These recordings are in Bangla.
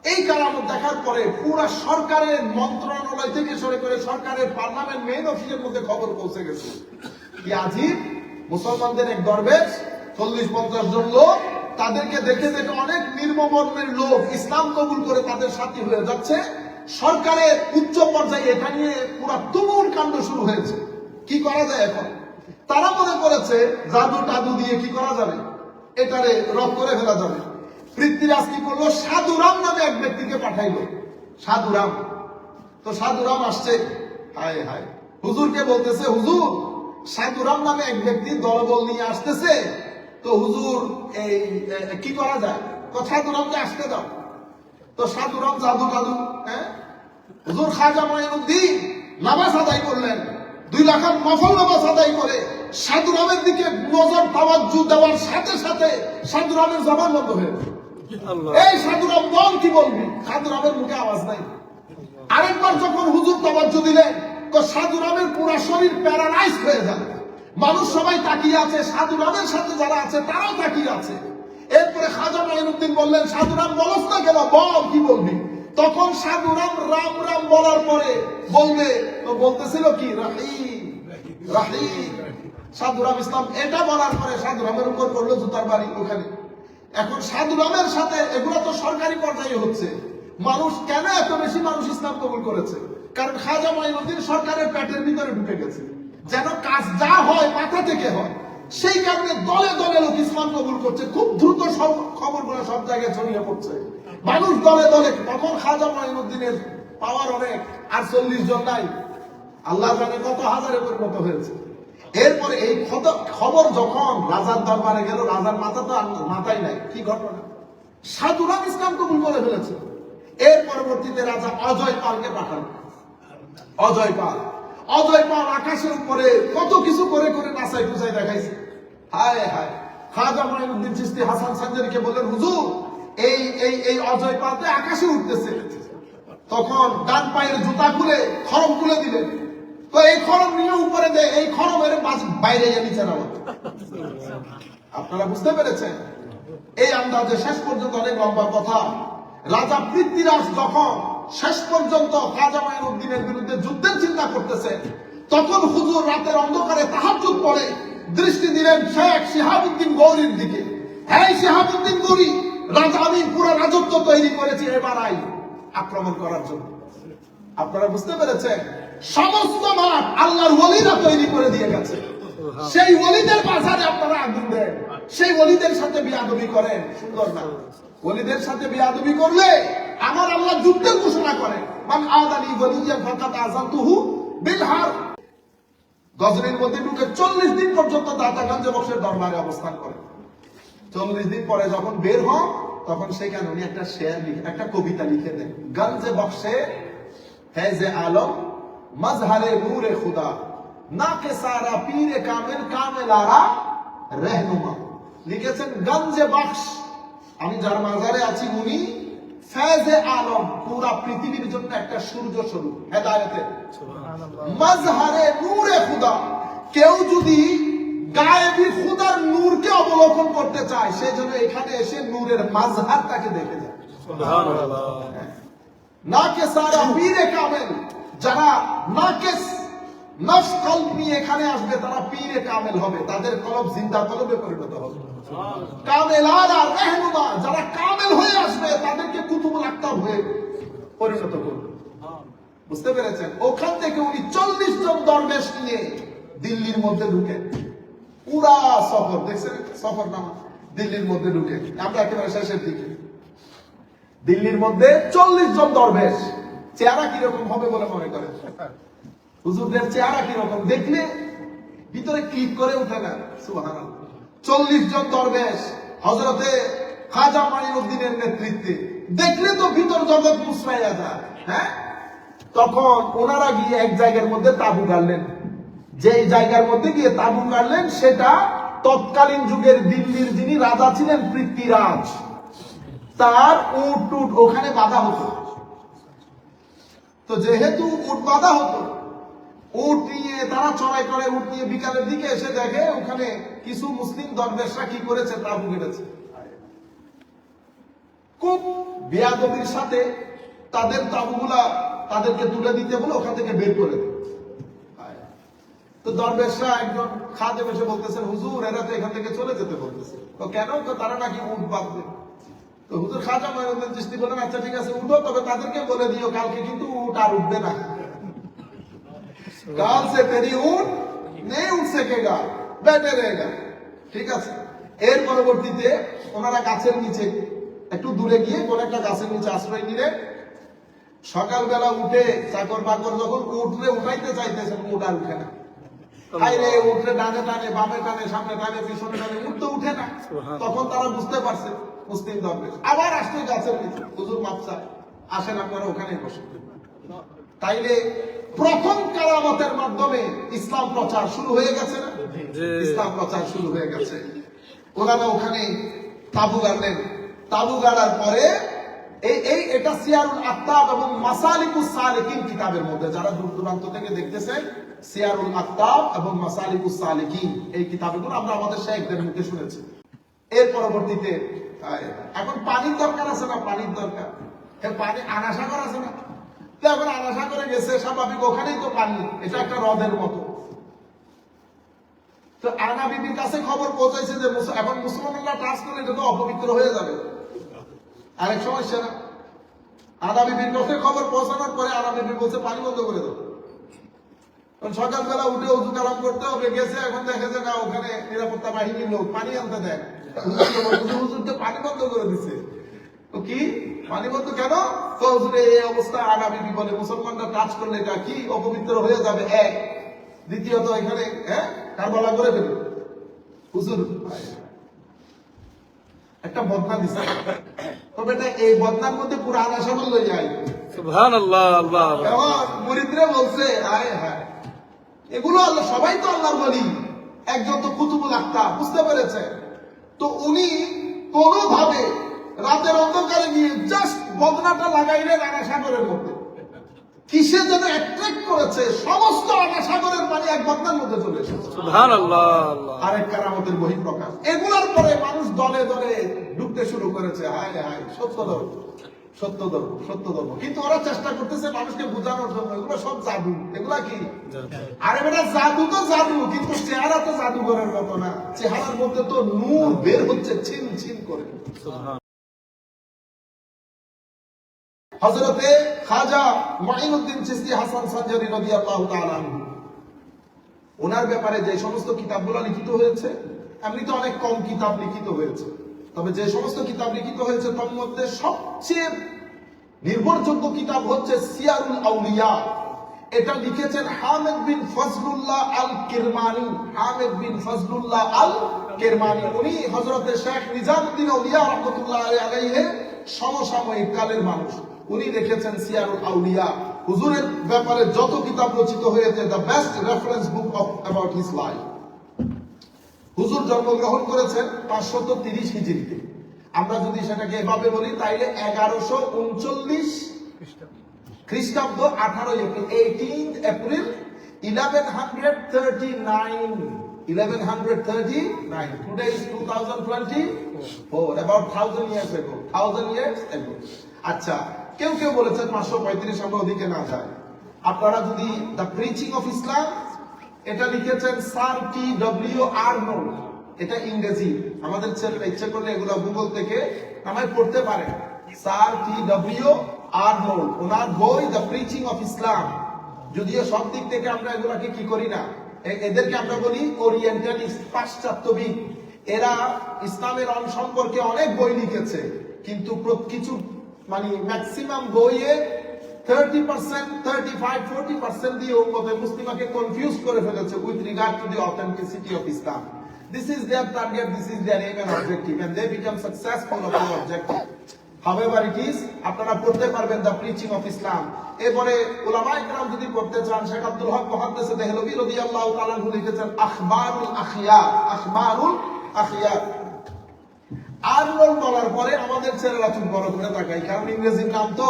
এই কারামত দেখার পরে পুরা সরকারের মন্ত্রণালয় থেকে শুরু করে সরকারের পার্লামেন্ট মেইন অফিসের মধ্যে খবর পৌঁছে গেছে কি আজিব মুসলমানদের এক দরবেশ 40-50 জন লোক তাদেরকে দেখে দেখে অনেক নির্মমর্মের লোক ইসলাম কবুল করে তাদের সাথী হয়ে যাচ্ছে। সরকারের উচ্চ পর্যায়ে এটা নিয়ে পুরা তুমুল কাণ্ড শুরু হয়েছে। কি করা যায় এখন? তারা মনে করেছে জাদু টাদু দিয়ে কি করা যাবে, এটারে রদ করে ফেলা যাবে। পৃথ্বীরাজ কি করলো, সাধুরাম নামে এক ব্যক্তিকে পাঠাইলো। সাধুরাম, তো সাধুরাম আসছে, হায় হায়, হুজুরকে বলতেছে হুজুর সাধুরাম নামে এক ব্যক্তি দলবল নিয়ে আসতেছে, তো হুজুর এই কি করা যায়? তো সাধুরামকে আসতে দাও। তো সাধুরাম জাদু টাদু, হুজুর খাজা মাইনুদ্দিন নামাজ আদায় করলেন, 2 রাকাত নফল নামাজ আদায় করে সাধুরামের দিকে নজর তাওয়াজ্জু দেওয়ার সাথে সাথে সাধুরামের জবান বন্ধ হয়ে গেল। এই সাধুরাম বল, কি বলবি? সাধুরামের মুখে আওয়াজ নাই। আরেকবার যখন হুজুর তাওয়াজ্জু দিলেন, তো সাধুরামের পুরো শরীর প্যারালাইজ হয়ে যায়। মানুষ সবাই তাকিয়ে আছে, সাধুরামের সাথে যারা আছে তারাও তাকিয়ে আছে। এরপরে খাজা মাইনুদ্দিন বললেন, সাধুরাম বলস না কেন, বল কি বলবি? তখন সাধুরাম রাম রাম বলার পরে বলবে, তো বলতেছিল কি রাহিম রাহিম। সাধুরাম ইসলাম এটা বলার পরে সাধুরামের উপর পড়লো জুতার বাড়ি ওখানে। এখন সাধুরামের সাথে এগুলো তো সরকারি পর্যায়ে হচ্ছে, মানুষ কেন এত বেশি মানুষ ইসলাম কবুল করেছে? কারণ খাজা মাইনুদ্দিন সরকারের পেটের ভিতরে ঢুকে গেছে, যেন কাজ যা হয় মাথা থেকে হয়। সেই কারণে দলে দলে লোক ইসলাম কবুল করছে, খুব দ্রুত সব খবরগুলো সব জায়গায় ছড়িয়ে পড়ছে, মানুষ দলে দলে। তখন খাজা মাইনুদ্দিনের পাওয়ার অনেক, আর 40 জন নাই, আল্লাহ জানে কত হাজারে পরিণত হয়েছে। এরপরে এই খবর যখন রাজার দরবারে গেল, রাজার মাথা তো মাথায় নাই, কি ঘটনা? সাধুরাম ইসলাম কবুল করে ফেলেছে। এর পরবর্তীতে রাজা অজয় পালকে পাঠান। অজয় পাল আকাশের উপরে কত কিছু করে করে নাচাই কুচাই দেখাইছে। হায় হায়, খাজা মাইনুদ্দিন চিশতি হাসান সাঞ্জারিকে বললেন, হুজুর এই এই এই অজয় পাল তো আকাশে উঠতেছে। তখন ডান পায়ের জুতা খুলে খরম খুলে দিলেন, তো এই খরম নিয়ে উপরে দেয়, এই খরমের বাইরে নিচে নামা। আপনারা বুঝতে পেরেছেন? এই আন্দাজে শেষ পর্যন্ত অনেক লম্বা কথা। রাজা পৃথ্বীরাজ যখন শেষ পর্যন্ত খাজা মাইনুদ্দিনের বিরুদ্ধে যুদ্ধের চিন্তা করতেছে, তখন হুজুর রাতের অন্ধকারে তাহাজ্জুদ পড়ে দৃষ্টি দিলেন শেখ শিহাবুদ্দিন গৌরীর দিকে। হ্যাঁ শিহাবুদ্দিন গৌরী, রাজা আমি পুরো রাজত্ব তৈরি করেছি এবার আই আক্রমণ করার জন্য। আপনারা বুঝতে পেরেছেন? সমস্ত মাঠ আল্লাহর ওলিরা তৈরি করে দিয়ে গেছে। সেই ওলিদের বাজারে আপনারা আগুন দেন, সেই ওলিদের সাথে বিয়াদবি করেন, সুন্দর না? ওলিদের সাথে বিয়াদবি করলে আমার আল্লাহ যুদ্ধের ঘোষণা করেন, মান আদানি ওলিয়ান ফাকাত আযানতুহু বিল হার। গজনীর মধ্যে ঢুকে 40 দিন পর্যন্ত দাতা গঞ্জে বক্সের দরবারে অবস্থান করে। 40 দিন পরে যখন বের হন, তখন সেখানে উনি একটা শের লিখে, একটা কবিতা লিখে দেন। গঞ্জে বক্সে ফেজে আলম মজহারে নূরে খুদা নাকে সারা পীরে কামেল কামেলারা रहनुमा। লিখেছেন গঞ্জে বক্স, আমি যার মাজারে আছি উনি ফেজে আলম, পুরা পৃথিবীর জন্য একটা সূর্য স্বরূপ হেদায়েতের। মজহারে নূরে খুদা, কেউ যদি গায়েবী খুদার নূরকে অবলোকন করতে চায়, সেজন্য এখানে এসে নূরের মাজহারটাকে দেখে যায়। সুবহানাল্লাহ। নাকে সারা পীরে কামেল, যারা নাকেস নফস কলব নিয়ে এখানে আসবে তারা পীরে কামেল হবে, তাদের কলব জিন্দা কলবে পরিণত হবে। কামেলারা रहनुमा, যারা কামেল হয়ে আসবে তাদেরকে কুতুবুল আকতাব হয়ে পরিণত করবে। বুঝতে পেরেছেন? ওখান থেকে উনি 40 জন দরবেশ নিয়ে দিল্লির মধ্যে ঢুকে, পুরা সফর দেখছেন, সফর নামা দিল্লির মধ্যে ঢুকে, আমরা একেবারে শেষের দিকে দিল্লির মধ্যে 40 জন দরবেশ। চেহারা কিরকম হবে বলে মনে করেন? হুজুরদের চেহারা কিরকম দেখলে ভিতরে ক্লিক করে উঠে না। সুবহানাল্লাহ। 40 জন দরবেশ হযরতে খাজা মাইনুদ্দিনের নেতৃত্বে, দেখলে তো ভিতর জগৎ মুছরাইয়া যায়। হ্যাঁ, তখন ওনারা গিয়ে এক জায়গার মধ্যে তাবু গাড়লেন। যেই জায়গার মধ্যে গিয়ে তাবু গাড়লেন সেটা তৎকালীন যুগের দিল্লির যিনি রাজা ছিলেন পৃথ্বীরাজ, তার উট টুট ওখানে বাঁধা হতো। তো যেহেতু উট বাঁধা হতো, উট নিয়ে তারা চড়াই করে, উট নিয়ে বিকালের দিকে এসে দেখে ওখানে কিছু মুসলিম দরবেশরা কি করেছে, তাবু গেড়েছে। খুব বেয়াদবির সাথে তাদের তাবুগুলা তাদেরকে তুলে দিতে বলে ওখান থেকে বের করে দেয়। তো দরবেশরা একজন খাদেম এসে বলতেছেন, হুজুর এরা তো এখান থেকে চলে যেতে বলতেছে। তো কেন? তো তারা নাকি উঠ বাঁধবে। তো হুজুর খাজা মঈনুদ্দিন চিশতি বলেন, আচ্ছা ঠিক আছে উঠো, তবে তাদেরকে বলে দিও কালকে কিন্তু উঠ আর উঠবে না। কাল সে তেরি উঠ নেই উঠ সকেগা, बैठे रहेगा। ঠিক আছে। এর পরবর্তীতে ওনারা গাছের নিচে একটু দূরে গিয়ে কোন একটা গাছের নিচে আশ্রয় নিলেন। সকালবেলা উঠে চাকর বাকর যখন উঠলে উঠাইতে চাইতেছেন, উঠ আর উঠে না। হাইরে উঠলে ডানে টানে, বামে টানে, সামনে টানে, পিছনে টানে, উঠতে উঠে না। তখন তারা বুঝতে পারছে মুসলিম দরবেশ আবার আসতে গাছের নিচে, হুজুর মাপ চায়, আসেন আপনারা ওখানেই বসে। তাইলে প্রথম কারামতের মাধ্যমে ইসলাম প্রচার শুরু হয়ে গেছে না? ইসলাম প্রচার শুরু হয়ে গেছে। ওনারা ওখানে তাবু গাড়লেন। তাবু গাড়ার পরে এটা সিয়ারুল আক্তাব এবং মাসালিকুস সালিকিন কিতাবের মধ্যে, যারা দূর দূরান্ত থেকে দেখতেছেন, সিয়ারুল আক্তাব এবং মাসালিকুস সালিকিন এই কিতাবগুলো আমরা আমাদের শাইখদের মুখে শুনেছি। এর পরবর্তীতে এখন পানির দরকার আছে না? পানির দরকার। পানি আনাসাগর আছে না? এখন আনাসাগরে গেছে, স্বাভাবিক ওখানেই তো পানি, এটা একটা হ্রদের মতো। তো আনা বিবির কাছে খবর পৌঁছাইছে যে এখন মুসলমানরা টাচ করলে এটা তো অপবিত্র হয়ে যাবে। আরেক সমস্যা না? আনা বিবির কাছে খবর পৌঁছানোর পরে আনা বিবি বলছে পানি বন্ধ করে দাও। সকালবেলা উঠে উজু কালাম করতে হবে, গেছে, এখন দেখে যে না ওখানে নিরাপত্তা বাহিনীর লোক পানি আনতে দেয়, হুজুরকে পানি বন্ধ করে দিচ্ছে। তো কি পানি বন্ধ কেন? তো হুজুরে এই অবস্থা। আনা বিবি বলে মুসলমানরা টাচ করলে এটা কি অপবিত্র হয়ে যাবে, এক। দ্বিতীয়ত এখানে কারবালা করে ফেলবে। হুজুর একটা বদনা দিচ্ছে, তবে এটা এই বদনার মধ্যে পুরো আনাসাগর লই যায়। সুবহানাল্লাহ। আল্লাহ মুরিদরা বলছে আয় হায়, এগুলো আল্লাহ, সবাই তো আল্লাহর ওলি, একজন তো কুতুবুল আক্তাব, বুঝতে পেরেছে? তো উনি কোনোভাবে রাতের অন্ধকারে নিয়ে জাস্ট বদনাটা লাগাইলেন আনাসাগরের মধ্যে। কিসে যেন অ্যাট্রাক্ট করেছে, সমস্ত আনাসাগরের পানি এক বদনার মধ্যে চলে এসেছে। সুবহানাল্লাহ। আরেক কারামতের বহিঃপ্রকাশ। এগুলোর পরে মানুষ দলে দলে ঢুকতে শুরু করেছে। হায় হায়, সত্য ধর্ম, সত্য ধর্ম, সত্য ধর্ম। কিন্তু ওরা চেষ্টা করতেছে মানুষকে বোঝানোর জন্য এগুলো সব জাদু। এগুলা কি? আরে বেটা জাদু তো জাদু, কিন্তু চেহারা তো জাদুঘরের মতো না। চেহারার মধ্যে তো নূর বের হচ্ছে ছিন ছিন করে। হযরতে খাজা মঈনুদ্দিন চিশতি হাসান সানজারি রাদিয়াল্লাহু তাআলা আনহু, ওনার ব্যাপারে যে সমস্ত কিতাবগুলো লিখিত হয়েছে, এমনিতে অনেক কম কিতাব লিখিত হয়েছে, তবে যে সমস্ত কিতাব লিখিত হয়েছে তার মধ্যে সবচেয়ে নির্ভরযোগ্য কিতাব হচ্ছে সিয়ারুল আউলিয়া। এটা লিখেছেন হামিদ বিন ফজলুল্লাহ আল কিরমানি। হামিদ বিন ফজলুল্লাহ আল কিরমানি, উনি হযরতে শেখ নিজামউদ্দিন আউলিয়া রাহমাতুল্লাহ আলাইহি সমসাময়িক কালের মানুষ। উনি লিখেছেন সিয়ারুল আউলিয়া। হুজুরের ব্যাপারে যত কিতাব রচিত হয়েছে, the best reference book of about his life. হুজুর জন্মগ্রহণ করেছেন 530 হিজরিতে। আমরা যদি সেটাকে এভাবে বলি তাইলে 1139 খ্রিস্টাব্দ, 18 April, 18th April 1139। 1139। Today is 2024, about 1000 years ago, 1000 years ago। আচ্ছা, কেউ কেউ বলেছেন 535, আমরা ওদিকে না যাই। আপনারা যদি দ্য প্রিচিং অফ ইসলাম, এটা লিখেছেন স্যার টি ডব্লিউ আর্নল্ড। এটা ইংরেজি, আমাদের ছেলেরা ইচ্ছে করলে এগুলো গুগল থেকে নামায় পড়তে পারে। স্যার টি ডব্লিউ আর্নল্ড, ওনার বই দ্য প্রিচিং অফ ইসলাম। যদিও সব দিক থেকে আমরা এগুলাকে কি করি না, এদেরকে আমরা বলি ওরিয়েন্টালিস্ট, পাশ্চাত্যবিদ। এরা ইসলামের সম্পর্কে অনেক বই লিখেছে, কিন্তু কিছু মানে ম্যাক্সিমাম বইয়ে 30%, 35, 40% দিয়ে উম্মতে মুসলিমাকে কনফিউজ করে ফেলেছে with regard to the authenticity of Islam. This is their target, this is their aim and objective, and they become successful of their objective. However it is, আপনারা পড়তে পারবেন দ্য প্রিচিং অফ ইসলাম। এরপরে উলামায়ে কেরাম যদি পড়তে চান, শেখ আব্দুল হক মুহাদ্দিস দেহলভী রাদিয়াল্লাহু তাআলা আনহু লিখেছেন আখবারুল আখিয়ার। আখবারুল আখিয়ার। আর্নল্ড বলার পরে আমাদের ছেলেরা চুপ বড় করে তাকায়, কারণ ইংরেজির নাম তো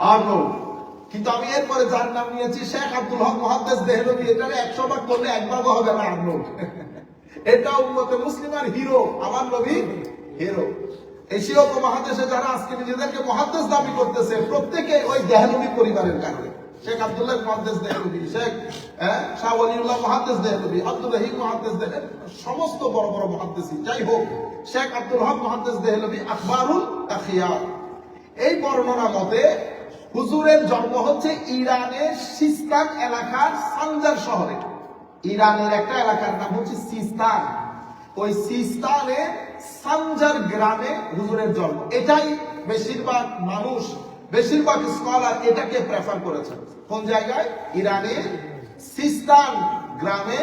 আর্নল্ড। কিন্তু আমি এরপরে যার নাম নিয়েছি শেখ আব্দুল হক মুহাদ্দিস দেহলভী, এটারে 100 ভাগ করলে এক ভাগও হবে না আর্নল্ড। এটা উম্মতে মুসলিমার হিরো, আমার নবী হিরো। এশীয় উপমহাদেশে যারা আজকে নিজেদেরকে মুহাদ্দিস দাবি করতেছে, প্রত্যেকে ওই দেহলভী পরিবারের কারণে। শেখ আব্দুল্লাহ মুহাদ্দিস দেহলভী, শেখ শাহ ওয়ালিউল্লাহ মুহাদ্দিস দেহলভী, আব্দুল রহিম মুহাদ্দিস দেহলভী, সমস্ত বড় বড় মুহাদ্দিসিন। যাই হোক, শেখ আব্দুল হক মুহাদ্দিস দেহলভী আখবারুল আখিয়ার এই বর্ণনা মতে হুজুরের জন্ম হচ্ছে ইরানের সিস্তান এলাকার সানজার শহরে। ইরানের একটা এলাকার নাম হচ্ছে সিস্তান, ওই সিস্তানের সানজার গ্রামে হুজুরের জন্ম। এটাই বেশিরভাগ মানুষ, বেশিরভাগ স্কলার এটাকে প্রেফার করেছেন। কোন জায়গায়? ইরানের সিস্তান গ্রামে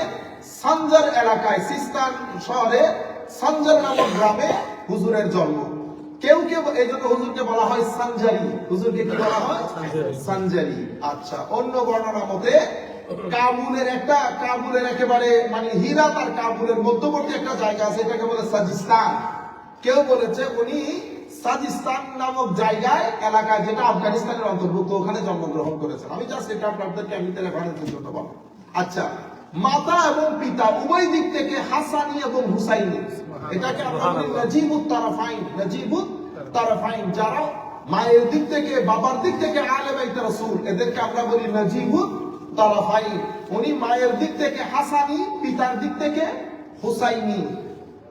সানজার এলাকায়, সিস্তান শহরে সানজার নামক গ্রামে হুজুরের জন্ম। কেউ কেউ এই জন্য হুজুরকে বলা হয় সানজারি। হুজুরকে কি বলা হয়? সানজারি। আচ্ছা, অন্য বর্ণনা মতে কাবুলের একেবারে মানে হিরাত আর কাবুলের মধ্যবর্তী একটা জায়গা আছে, এটাকে বলে সাজিস্তান। কেউ বলেছে উনি সাজিস্তান নামক জায়গায়, এলাকায়, যেটা আফগানিস্তানের অন্তর্ভুক্ত, ওখানে জন্মগ্রহণ করেছেন। আমি জাস্ট এটা আপনাদেরকে আমি রেফারেন্সের জন্য বললাম। আচ্ছা, মাতা এবং পিতা উভয় দিক থেকে হাসানি এবং হুসাইনি, এটাকে আমরা বলি নাজিবুত তারাফাইন। নাজিবুত তারাফাইন, যারা মায়ের দিক থেকে বাবার দিক থেকে আলে বাইত রাসূল, এদেরকে আমরা বলি নাজিবুত তারাফাইন। উনি মায়ের দিক থেকে হাসানি, পিতার দিক থেকে হুসাইনি।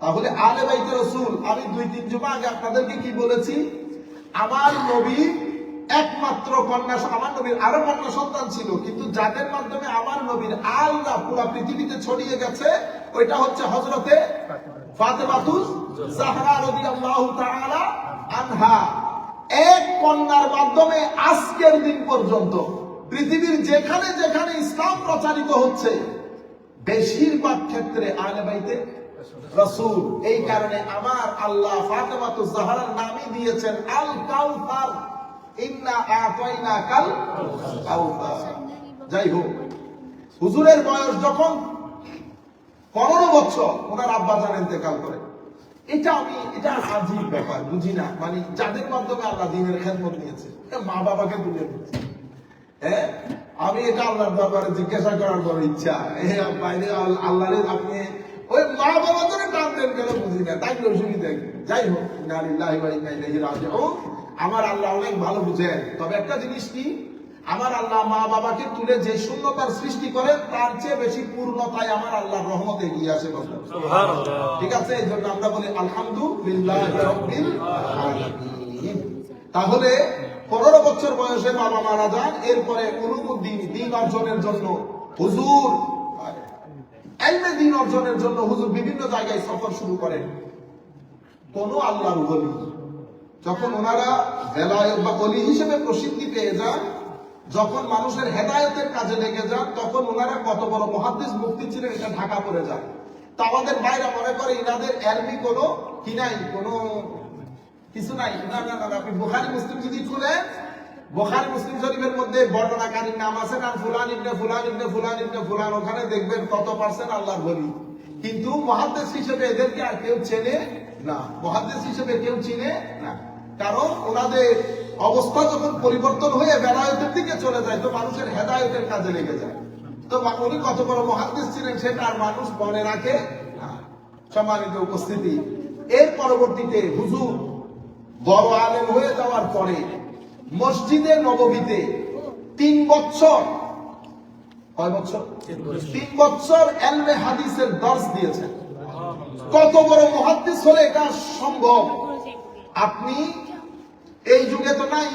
তাহলে আলে বাইত রাসূল, আমি 2-3 জুমা আগে আপনাদেরকে কি বলেছি? আমার নবী একমাত্র কন্যা, আমার নবীর আরো কন্যা সন্তান ছিল, কিন্তু যাদের মাধ্যমে আমার নবীর আল্লাহ পুরো পৃথিবীতে ছড়িয়ে গেছে, ওইটা হচ্ছে হযরতে ফাতেমাতুজ জাহরা রাদিয়াল্লাহু তাআলা আনহা। এক কন্যার মাধ্যমে আজকের দিন পর্যন্ত পৃথিবীর যেখানে যেখানে ইসলাম প্রচারিত হচ্ছে, বেশিরভাগ ক্ষেত্রে আহলে বাইতে রাসূল। এই কারণে আমার আল্লাহ ফাতেমাতুজ জাহরার নামই দিয়েছেন আল কাউসার, ইন্না আতাইনাকাল কাউসার। যাই হোক, হুজুরের বয়স যখন 15 বছর, ওনার আব্বা জান ইন্তেকাল করে। এটা আজীব ব্যাপার, বুঝি না। মানে যাদের মাধ্যমে আল্লাহ দ্বীনের খেদমত নিয়েছে, মা বাবাকে তুলে নিয়েছে। হ্যাঁ, আমি এটা আল্লাহর দরবারে জিজ্ঞাসা করার বড় ইচ্ছা। বাইরে আল্লাহরে আপনি ওই মা বাবা ধরে টানতেন কেন বুঝি না, তাই অসুবিধা কি? যাই হোক, ইন্না লিল্লাহি ওয়া ইন্না ইলাইহি রাজিউন। আমার আল্লাহ অনেক ভালো বুঝেন। তবে একটা জিনিস কি, আমার আল্লাহ মা বাবাকে তুলে যে শূন্যতার সৃষ্টি করেন, তার চেয়ে বেশি পূর্ণতায় আমার আল্লাহর রহমতে এগিয়ে আসে। ঠিক আছে, এই জন্য আমরা বলি আলহামদুলিল্লাহ রাব্বিল আলামিন। তাহলে 15 বছর বয়সে বাবা মারা যান। এরপরে উলুমুদ্দিন, দ্বীন অর্জনের জন্য হুজুর, ইলমে দ্বীন অর্জনের জন্য হুজুর বিভিন্ন জায়গায় সফর শুরু করেন। কোন আল্লাহর ওলি যখন ওনারা বেলায়েত বা ওলি হিসেবে প্রসিদ্ধি পেয়ে যান, যখন মানুষের হেদায়েতের কাজে লেগে যান, তখন ওনারা কত বড় মুহাদ্দিস মুফতি ছিলেন এটা ঢাকা পড়ে যায়। তা আমাদের ভাইরা মনে করে ইনাদের এলমি কোনো কি নাই, কোনো কিছু নাই। না না না, আপনি বুখারী মুসলিম যদি খুলেন, বুখারী মুসলিম শরীফের মধ্যে বর্ণনাকারীর নাম আছে না, ফুলান ইবনে ফুলান ইবনে ফুলান ইবনে ফুলান, ওখানে দেখবেন কত পার্সেন্ট আল্লাহর ওলি। কিন্তু মুহাদ্দিস হিসেবে এদেরকে আর কেউ চেনে না, মুহাদ্দিস হিসেবে কেউ চিনে না। কারণ ওনাদের অবস্থা যখন পরিবর্তন হয়ে বেলায়েতের দিকে চলে যায়, তো মানুষের হেদায়েতের কাজে লেগে যায়। তো উনি কত বড় মুহাদ্দিস ছিলেন সেটা আর মানুষ মনে রাখে না। সম্মানিত উপস্থিতি, এর পরবর্তীতে হুজুর বড় আলেম হয়ে যাওয়ার পরে মসজিদে নববীতে 3 বছর, কয় বছর? 3 বছর ইলমে হাদিসের দর্স দিয়েছেন। কত বড় মুহাদ্দিস হলে এটা সম্ভব? আপনি এই যুগে তো নাই,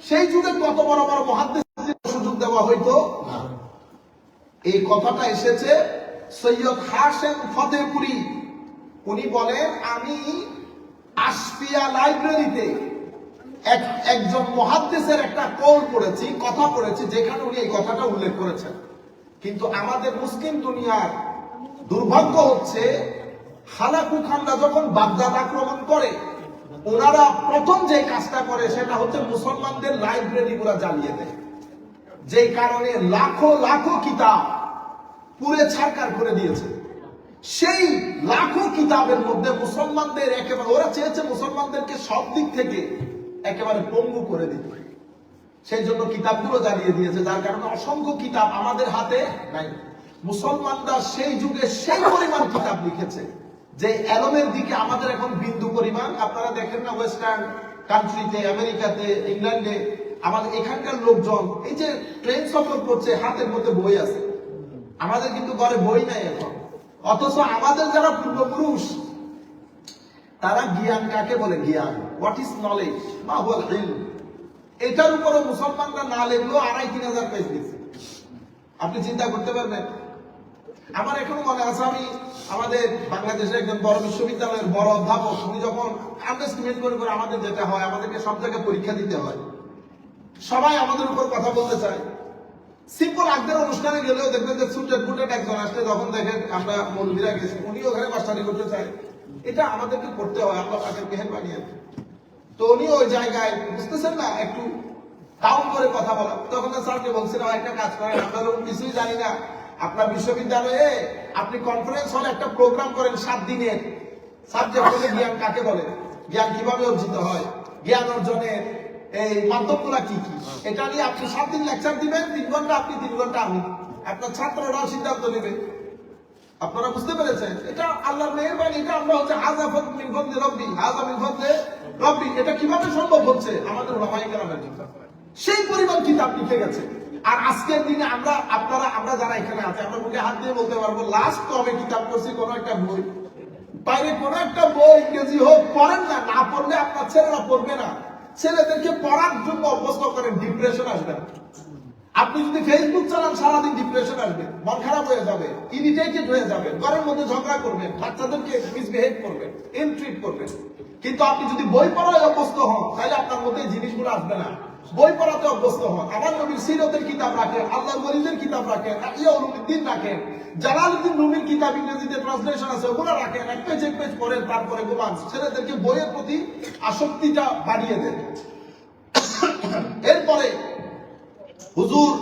সেই যুগে কত বড় বড় মুহাদ্দিসদের সুযোগ দেওয়া হইতো না। এই কথাটা এসেছে সৈয়দ হাশেম ফতেহপুরি। উনি বলেন, আমি আশফিয়া লাইব্রেরিতে একজন মুহাদ্দিসের একটা কল পড়েছি, কথা পড়েছি, যেখানে উনি এই কথাটা উল্লেখ করেছেন। কিন্তু আমাদের মুসলিম দুনিয়ার দুর্ভাগ্য হচ্ছে, হালাকু খানরা যখন বাগদাদ আক্রমণ করে, ওনারা প্রথম যে কাজটা করে সেটা হচ্ছে মুসলমানদের লাইব্রেরি গুলা জ্বালিয়ে দেয়। যে কারণে লাখো লাখো কিতাব পুড়ে ছারখার করে দিয়েছে। সেই লাখো কিতাবের মধ্যে মুসলমানদের একেবারে, ওরা চেয়েছে মুসলমানদেরকে সব দিক থেকে একেবারে পঙ্গু করে দিতে, সেই জন্য কিতাবগুলো জ্বালিয়ে দিয়েছে। যার কারণে অসংখ্য কিতাব আমাদের হাতে নাই। মুসলমানরা সেই যুগে সেই পরিমাণ কিতাব লিখেছে, যে এলমের দিকে আমাদের এখন বিন্দু পরিমাণ, আপনারা দেখেন না ওয়েস্টার্ন কান্ট্রিতে, আমেরিকাতে, ইংল্যান্ডে, আমাদের এখানকার লোকজন এই যে ট্রেন সফর করছে হাতের মধ্যে বই আছে, আমাদের কিন্তু ঘরে বই নাই এখন। অথচ আমাদের যারা পূর্বপুরুষ তারা জ্ঞান কাকে বলে, জ্ঞান, হোয়াট ইজ নলেজ, মা হুয়াল ইলম, এটার উপরে মুসলমানরা না লেখলেও 2500-3000 পেজ দিচ্ছে। আপনি চিন্তা করতে পারবেন। আমার এখনো মনে আছে, আমি আমাদের বাংলাদেশের একজন বড় বিশ্ববিদ্যালয়ের বড় অধ্যাপক, উনি যখন আন্ডারস্টিমেট করে করে আমাদের যেটা হয়, আমাদেরকে সব জায়গায় পরীক্ষা দিতে হয়, সবাই আমাদের উপর কথা বলতে চায়। সিম্পল আগদের অনুষ্ঠানে গেলেও দেখবেন যে সুটেড বুটেড একজন আসলে যখন দেখেন আমরা মৌলবীরা গেছি, উনি ওখানে মাস্টারি করতে চায়। এটা আমাদেরকে করতে হয়, আল্লাহ পাকের মেহেরবানি। তো উনি ওই জায়গায় বুঝতেছেন না, একটু ডাউন করে কথা বলা। তখন স্যারকে বলছিলাম একটা কাজ করেন, আমরা কিছুই জানি না, আপনার বিশ্ববিদ্যালয়ে আপনি কনফারেন্স হলে একটা প্রোগ্রাম করেন 7 দিনের, সাবজেক্ট হলে জ্ঞান কাকে বলে, জ্ঞান কিভাবে অর্জিত হয়, জ্ঞান অর্জনের এই মাধ্যমগুলা কি কি, এটা নিয়ে আপনি 7 দিন লেকচার দিবেন, 3 ঘন্টা আপনি, 3 ঘন্টা আমি, আপনার ছাত্ররাও সিদ্ধান্ত নেবে। আপনারা বুঝতে পেরেছেন? এটা আল্লাহর মেহেরবানি। এটা আমরা হচ্ছে হাজাফত মিন ফাদলি রব্বি, হাজা মিন ফাদলি রব্বি। এটা কিভাবে সম্ভব হচ্ছে? আমাদের উলামায়ে কেরামের জন্য সেই পরিমাণ কিতাব লিখে গেছে। আর আজকের দিনে আমরা যারা এখানে আছে, আমরা মুখে হাত দিয়ে বলতে পারবো লাস্ট কবে কিতাব করছি কোন একটা বই, বাইরে কোন একটা বই ইংরেজি হোক পড়েন না, না পড়লে আপনার ছেলেরা পড়বে না। ছেলেদেরকে পড়ার জন্য অভ্যস্ত করেন, ডিপ্রেশন আসবে না। আপনি যদি ফেসবুক চালান সারাদিন ডিপ্রেশন আসবে, মন খারাপ হয়ে যাবে, ইরিটেটেড হয়ে যাবে, ঘরের মধ্যে ঝগড়া করবেন, বাচ্চাদেরকে মিসবিহেভ করবেন, ইনট্রিট করবেন। কিন্তু আপনি যদি বই পড়ায় অভ্যস্ত হন, তাহলে আপনার মধ্যে এই জিনিসগুলো আসবে না। বই পড়াতে অভ্যস্ত হন, আমার নবীর সিরতের কিতাব রাখেন, আল্লাহর ওয়ালিদের কিতাব রাখেন, ইয়া উলুমুদ্দিন রাখেন, জালালউদ্দিন রুমির কিতাব ইংরেজিতে ট্রান্সলেশন আছে, ওগুলো রাখেন, এক পেজ পড়েন, তারপরে ঘুমান। ছেলেদেরকে বইয়ের প্রতি আসক্তিটা বাড়িয়ে দেন। এরপরে হুজুর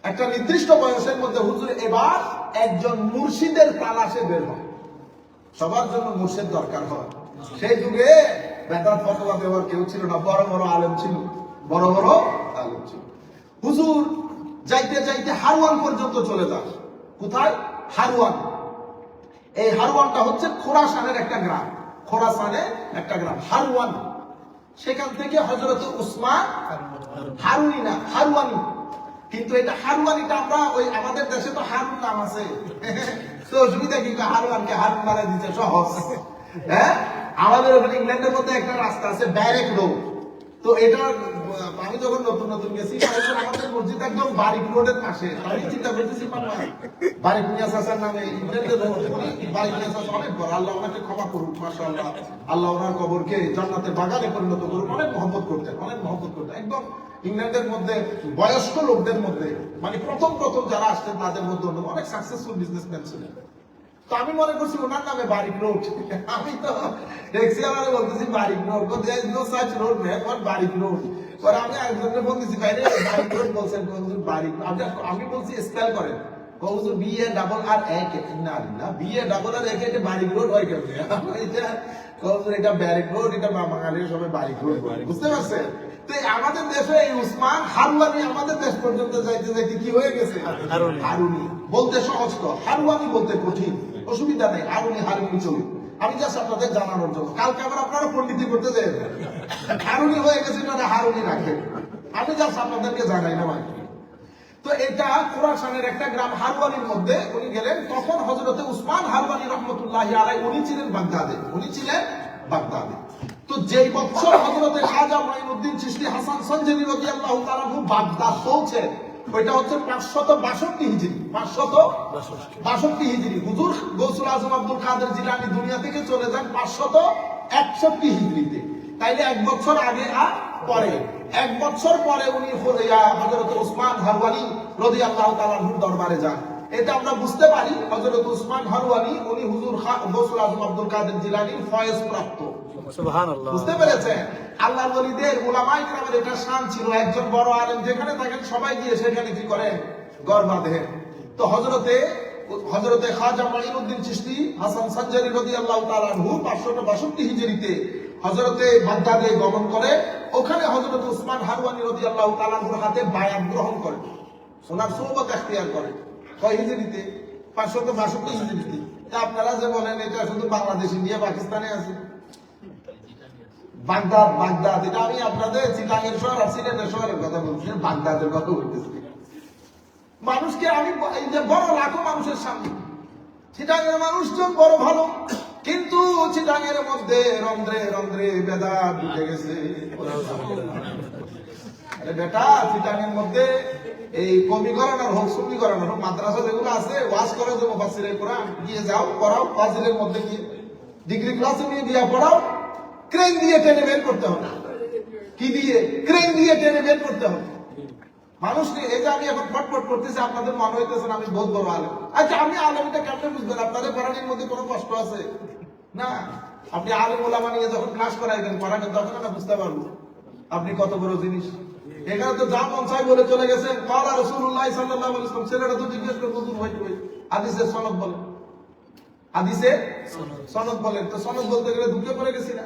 একটা নির্দিষ্ট বয়সের মধ্যে হুজুর এবার একজন মুর্শিদের তালাশে বের হয়। সবার জন্য মুর্শিদ দরকার হয়। সেই যুগে বেদাত ফতোয়া দেওয়ার কেউ ছিল না, বড় বড় আলেম ছিল, বড় বড় আলেম ছিল। হুজুর যাইতে যাইতে হারওয়ান পর্যন্ত চলে যান। কোথায়? হারওয়ান। এই হারওয়ানটা হচ্ছে খোরাসানের একটা গ্রাম, খোরাসানের একটা গ্রাম হারওয়ান। সেখান থেকে হযরত উসমান, হারুনি না হারওয়ানি, কিন্তু এটা হারওয়ানিটা আমরা ওই আমাদের দেশে তো হারুন নাম আছে, তো অসুবিধা কি, হারওয়ানকে হারুন বানাই দিতে সহজ। হ্যাঁ, আমাদের ওখানে ইংল্যান্ডের মধ্যে একটা রাস্তা আছে ব্যারেক রোড। তো এটা আমি যখন নতুন নতুন গেছি, আমাদের মসজিদ একদম বারিক রোডের পাশে। আমি চিন্তা করতেছি বারিক মিয়া চাচার নামে ইংল্যান্ডের বারিক মিয়া চাচা অনেক বড়, আল্লাহ ওনাকে ক্ষমা করুক, মাশাআল্লাহ, আল্লাহ ওনার কবরকে জান্নাতের বাগানে পরিণত করুক। অনেক মহব্বত করতেন, অনেক মহব্বত করতেন। একদম ইংল্যান্ডের মধ্যে বয়স্ক লোকদের মধ্যে, মানে প্রথম যারা আসতেন তাদের মধ্যে অনেক সাকসেসফুল বিজনেসম্যান ছিলেন। তো আমি মনে করছি ওনার নামে বারিক রোড। আমি তো ট্যাক্সি আলাদা বলতেছি Barik road, there is no such road man, but Barik road. পরে আমি একজনকে ফোন দিছি, বাইরে বারিক রোড বলছেন, বারিক। আমি বলছি স্পেল করেন, কৌজু BARR না, BARR এটা বারিক রোড হয় কেন? এটা কৌজু এটা ব্যারিক রোড, এটা বাঙালির সবাই বারিক রোড বলে, বুঝতে পারছেন? তো আমাদের দেশে এই উসমান হারওয়ানি আমাদের দেশ পর্যন্ত যাইতে যাইতে কি হয়ে গেছে? হারুনি। বলতে সহজ তো, হারওয়ানি বলতে কঠিন, অসুবিধা নেই, হারুনি চলুন। আমি জাস্ট আপনাদের জানানোর জন্য, কালকে আবার আপনারা পণ্ডিতি করতে যাবেন, হারুনি হয়ে গেছে না, হারুনি রাখেন, আমি জাস্ট আপনাদেরকে জানাই না ভাই। তো এটা খোরাসানের একটা গ্রাম হারওয়ানির মধ্যে উনি গেলেন। তখন হযরতে উসমান হারওয়ানি রাহমাতুল্লাহি আলাইহি উনি ছিলেন বাগদাদে। তো যেই বছর হযরতে খাজা মাইনুদ্দিন চিশতি হাসান সঞ্জনী রাদিয়াল্লাহু তাআলা বাগদাদ পৌঁছে, ওইটা হচ্ছে 562 হিজরি, 562 হিজরি। হুজুর গৌসুল আজম আব্দুল কাদের জিলানী দুনিয়া থেকে চলে যান 561 হিজরিতে। তাইলে 1 বছর আগে আর পরে, 1 বছর পরে উনি হযরত উসমান হারওয়ানি রাদিয়াল্লাহু তাআলার দরবারে যান। এটা আমরা বুঝতে পারি হযরত উসমান হারওয়ানি উনি হুজুর গৌসুল আজম আব্দুল কাদের জিলানীর ফয়েজ প্রাপ্ত। সুবহানাল্লাহ, বুঝতে পেরেছেন? আল্লাহর ওলিদের উলামায়ে কেরামের এটা শান ছিল, একজন বড় আলেম যেখানে থাকেন সবাই গিয়ে সেখানে কি করেন? গড় বাঁধেন। তো হযরতে খাজা মাইনুদ্দিন চিশতি হাসান সঞ্জনী রাদিয়াল্লাহু তাআলা আনহু 562 হিজরিতে হযরতে বাগদাদে গমন করে। ওখানে হযরত উসমান হারওয়ানি রাদিয়াল্লাহু তাআলা আনহুর হাতে বায়াত গ্রহণ করেন, ওনার সুহবত ইখতিয়ার করেন। কয় হিজরিতে? 562 হিজরিতে। আপনারা যে বলেন এটা শুধু বাংলাদেশ, ইন্ডিয়া, পাকিস্তানে আছে। বাগদাদ, বাগদাদ, এটা আমি আপনাদের চিটাগের শহর আর সিলেটের শহরের কথা বলছি, বাগদাদের কথা বলতেছি। মানুষকে আমি এই যে বড় লাখো মানুষের সামনে চিটাগের মানুষজন বড় ভালো, কিন্তু চিটাগের মধ্যে রন্ধ্রে রন্ধ্রে বেদাত ঢুকে গেছে। আরে বেটা, চিটাগের মধ্যে এই কবি করানোর হোক, সুন্নি করানোর হোক, মাদ্রাসা যেগুলো আছে, ওয়াজ করে যে মুফাসসিরে কোরআন গিয়ে যাও, পড়াও, ফাজিলের মধ্যে গিয়ে ডিগ্রি ক্লাসে নিয়ে দিয়ে পড়াও, ক্রেন দিয়ে টেনে বের করতে হবে। কি দিয়ে? ক্রেন দিয়ে টেনে বের করতে হবে। মানুষকে এই যে আমি এখন ফটফট করতেছি, আপনাদের মনে হইতেছেন আমি বহুত বড় আলেম। আচ্ছা, আমি আলেমটা কেমনে বুঝবেন? আপনাদের কোরআনের মধ্যে কোনো কষ্ট আছে না? আপনি আলেম ওলামা নিয়ে যখন ক্লাস করাইবেন, পড়াবেন, তখন আমরা বুঝতে পারবো আপনি কত বড় জিনিস। এখানে তো যা মন চাই বলে চলে গেছেন। ক্বালা রাসূলুল্লাহ সাল্লাল্লাহু আলাইহি ওয়াসাল্লাম, ছেলেরা তো জিজ্ঞেস করে হুজুর হইতে হই হাদিসে সনদ বলেন, হাদিসে সনদ বলেন। তো সনদ বলতে গেলে ঢুকে পড়ে গেছি না?